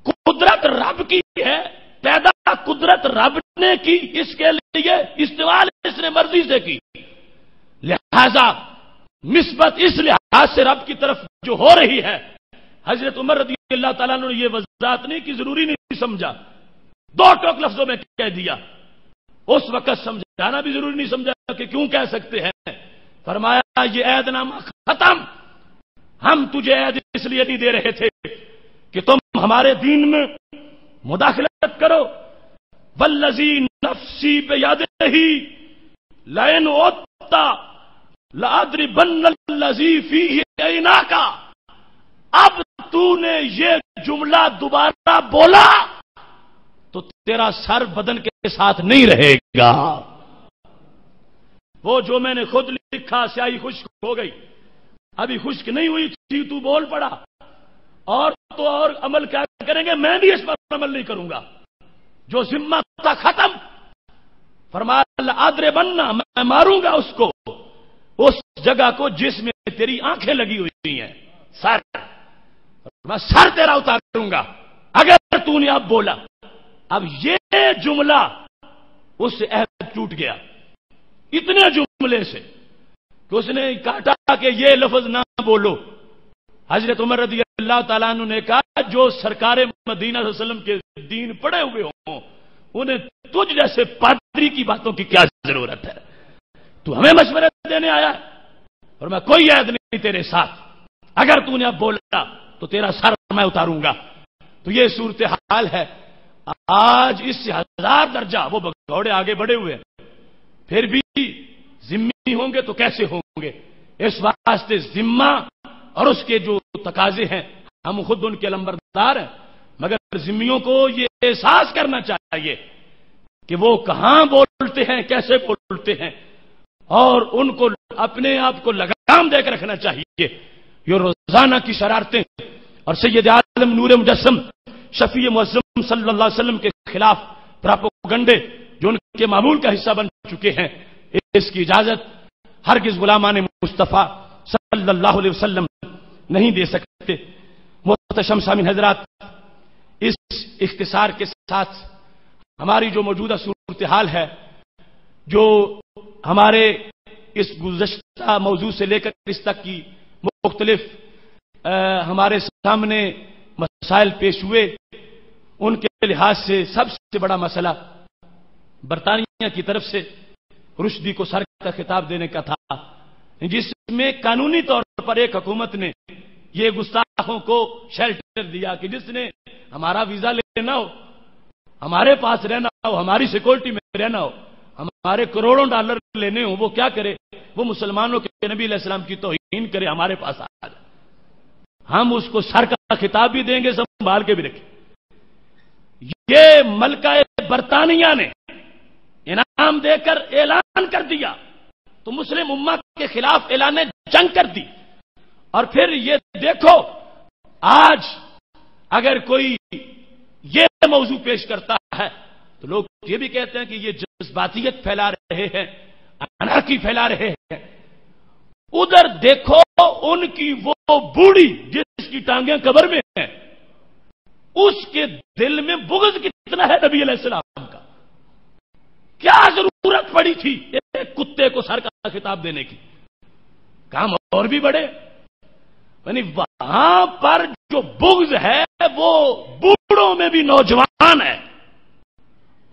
قدرت رب کی ہے، پیدا قدرت رب نے کی، اس کے لیے استعمال اس نے مرضی سے کی، لہذا نسبت اس لحاظ سے رب کی طرف جو ہو رہی ہے. حضرت عمر رضی اللہ تعالیٰ نے یہ وضاحت نہیں کی، ضروری نہیں سمجھا، دو ٹوک لفظوں میں کہہ دیا. اس وقت سمجھانا بھی ضروری نہیں سمجھا کہ کیوں کہہ سکتے ہیں. فرمایا یہ عہد نامہ ختم، ہم تجھے عہد اس لیے نہیں دے رہے تھے کہ تم ہمارے دین میں مداخلت کرو. والذی نفسی بیدہ لئن عدت لأضربن الذی فیہ عیناک. اب تو نے یہ جملہ دوبارہ بولا تو تیرا سر بدن کے ساتھ نہیں رہے گا. وہ جو میں نے خود لکھا سیاہی خشک ہو گئی، ابھی خشک نہیں ہوئی تھی تو بول پڑا، اور تو اور عمل کیا کریں گے، میں بھی اس پر عمل نہیں کروں گا، جو ذمہ تھا ختم۔ فرمایا آدرے بننا، میں ماروں گا اس کو، اس جگہ کو جس میں تیری آنکھیں لگی ہوئی ہیں، سر، میں سر تیرا اتاروں گا اگر تو نے اب بولا۔ اب یہ جملہ اس سے عہد ٹوٹ گیا، اتنے جملے سے کہ اس نے کاٹا کہ یہ لفظ نہ بولو۔ حضرت عمر رضی اللہ تعالیٰ عنہ نے کہا جو سرکار مدینہ صلی اللہ علیہ وسلم کے دین پڑے ہوئے ہوں انہیں تجھ جیسے پادری کی باتوں کی کیا ضرورت ہے، تو ہمیں مشورے دینے آیا ہے، اور میں کوئی عہد نہیں تیرے ساتھ، اگر تو نے اب بولا تو تیرا سر میں اتاروں گا۔ تو یہ صورتحال ہے۔ آج اس سے 1000 درجہ وہ بگوڑے آگے بڑھے ہوئے ہیں، پھر بھی ذمہ ہوں گے تو کیسے ہوں گے؟ اس واسطے ذمہ اور اس کے جو تقاضے ہیں ہم خود ان کے لمبردار ہیں، مگر ذمیوں کو یہ احساس کرنا چاہیے کہ وہ کہاں بولتے ہیں، کیسے بولتے ہیں، اور ان کو اپنے آپ کو لگام دے کر رکھنا چاہیے۔ یہ روزانہ کی شرارتیں اور سید عالم نور مجسم شفیع معظم صلی اللہ علیہ وسلم کے خلاف پراپوگنڈے جو ان کے معمول کا حصہ بن چکے ہیں، اس کی اجازت ہرگز غلامان مصطفیٰ صلی اللہ علیہ وسلم نہیں دے سکتے۔ محتشم سامعین حضرات، اس اختصار کے ساتھ ہماری جو موجودہ صورتحال ہے، جو ہمارے اس گزشتہ موضوع سے لے کر اس تک کی مختلف ہمارے سامنے مسائل پیش ہوئے، ان کے لحاظ سے سب سے بڑا مسئلہ برطانیہ کی طرف سے رشدی کو سر کا خطاب دینے کا تھا، جس میں قانونی طور پر ایک حکومت نے یہ گستاخوں کو شیلٹر دیا کہ جس نے ہمارا ویزا لینا ہو، ہمارے پاس رہنا ہو، ہماری سیکورٹی میں رہنا ہو، ہمارے کروڑوں ڈالر لینے ہوں، وہ کیا کرے؟ وہ مسلمانوں کے نبی علیہ السلام کی توہین کرے، ہمارے پاس آ جائے، ہم اس کو سر کا خطاب بھی دیں گے، سنبھال کے بھی رکھیں۔ یہ ملکہ برطانیہ نے انعام دے کر اعلان کر دیا تو مسلم امہ کے خلاف اعلان جنگ کر دی، اور پھر یہ دیکھو آج اگر کوئی یہ موضوع پیش کرتا ہے تو لوگ یہ بھی کہتے ہیں کہ یہ جذباتیت پھیلا رہے ہیں، انارکی پھیلا رہے ہیں۔ ادھر دیکھو ان کی وہ بوڑھی جس کی ٹانگیں قبر میں ہیں، اس کے دل میں بغض کتنا ہے نبی علیہ السلام کا، کیا ضرورت پڑی تھی ایک کتے کو سر کا خطاب دینے کی؟ کام اور بھی بڑے، یعنی وہاں پر جو بغض ہے وہ بوڑھوں میں بھی نوجوان ہے،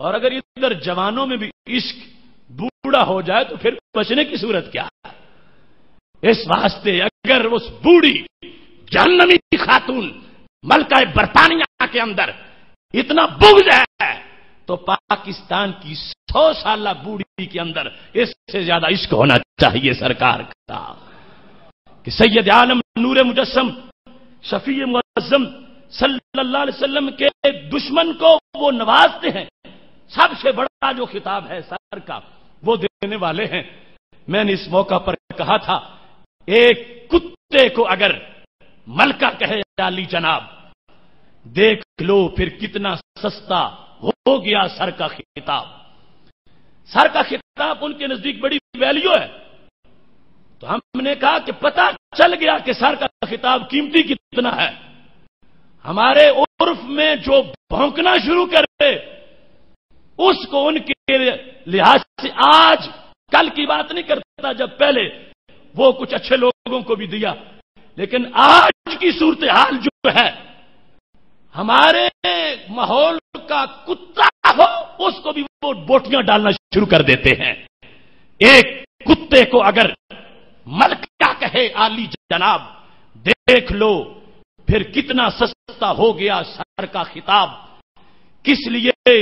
اور اگر ادھر جوانوں میں بھی عشق بوڑھا ہو جائے تو پھر بچنے کی صورت کیا ہے؟ اس واسطے اگر اس بوڑھی جہنمی خاتون ملکہ برطانیہ کے اندر اتنا بغض ہے تو پاکستان کی 100 سالہ بوڑھی کے اندر اس سے زیادہ عشق ہونا چاہیے سرکار کا، کہ سید عالم نور مجسم شفیع معظم صلی اللہ علیہ وسلم کے دشمن کو وہ نوازتے ہیں، سب سے بڑا جو خطاب ہے سر کا وہ دینے والے ہیں۔ میں نے اس موقع پر کہا تھا ایک کتے کو اگر ملکہ کہے عالی جناب، دیکھ لو پھر کتنا سستا ہو گیا سر کا خطاب۔ سر کا خطاب ان کے نزدیک بڑی ویلیو ہے، تو ہم نے کہا کہ پتہ چل گیا کہ سر کا خطاب قیمتی کتنا ہے۔ ہمارے عرف میں جو بھونکنا شروع کرے اس کو ان کے لحاظ سے آج کل کی بات نہیں کرتا، جب پہلے وہ کچھ اچھے لوگوں کو بھی دیا، لیکن آج کی صورتحال جو ہے ہمارے ماحول کا کتا ہو اس کو بھی وہ بوٹیاں ڈالنا شروع کر دیتے ہیں۔ ایک کتے کو اگر ملکہ کہے عالی جناب، دیکھ لو پھر کتنا سستا ہو گیا سر کا خطاب۔ کس لیے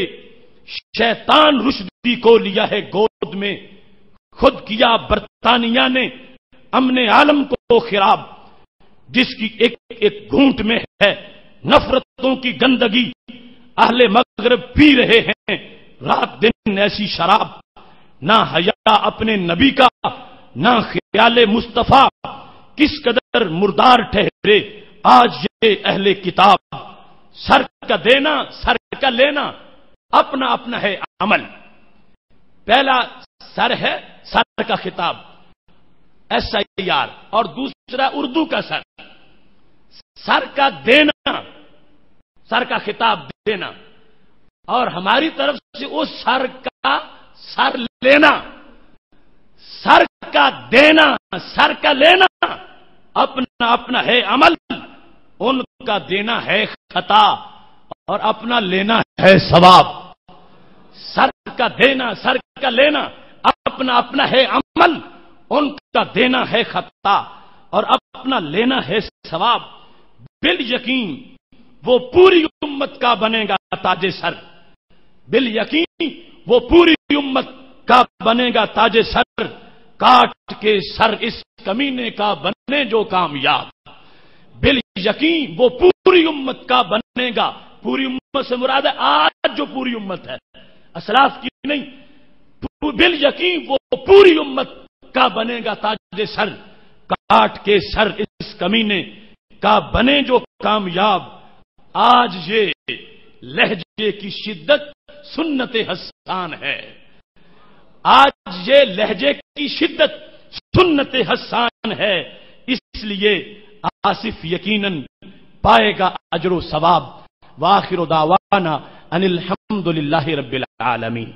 شیطان رشدی کو لیا ہے گود میں، خود کیا برطانیہ نے امن عالم کو خراب، جس کی ایک ایک گھونٹ میں ہے نفرتوں کی گندگی، اہل مغرب پی رہے ہیں رات دن ایسی شراب، نہ حیا اپنے نبی کا، نہ خیال مصطفیٰ، کس قدر مردار ٹھہرے آج یہ اہل کتاب۔ سر کا دینا، سر کا لینا، اپنا اپنا ہے عمل۔ پہلا سر ہے، سر کا خطاب SIR، اور دوسرا اردو کا سر۔ سر کا دینا، سر کا خطاب دینا، اور ہماری طرف سے اس سر کا سر لینا۔ سر کا دینا، سر کا لینا، اپنا اپنا ہے عمل، ان کا دینا ہے خطا اور اپنا لینا ہے ثواب۔ سر کا دینا، سر کا لینا، اپنا اپنا ہے عمل، ان کا دینا ہے خطا اور اپنا لینا ہے ثواب۔ بالیقین وہ پوری امت کا بنے گا تاج سر، بالیقین وہ پوری امت کا بنے گا تاج سر، کاٹ کے سر اس کمینے کا بنے جو کامیاب۔ بالیقین وہ پوری امت کا بنے گا، پوری امت سے مراد ہے آج جو پوری امت ہے، اسلاف کی نہیں۔ بالیقین وہ پوری امت کا بنے گا تاج سر، کاٹ کے سر اس کمینے کا بنے جو کامیاب۔ آج یہ لہجے کی شدت سنت حسان ہے، آج یہ لہجے کی شدت سنت حسان ہے، اس لیے آصف یقیناً پائے گا اجر و ثواب۔ وآخر دعوانا ان الحمد للہ رب العالمین۔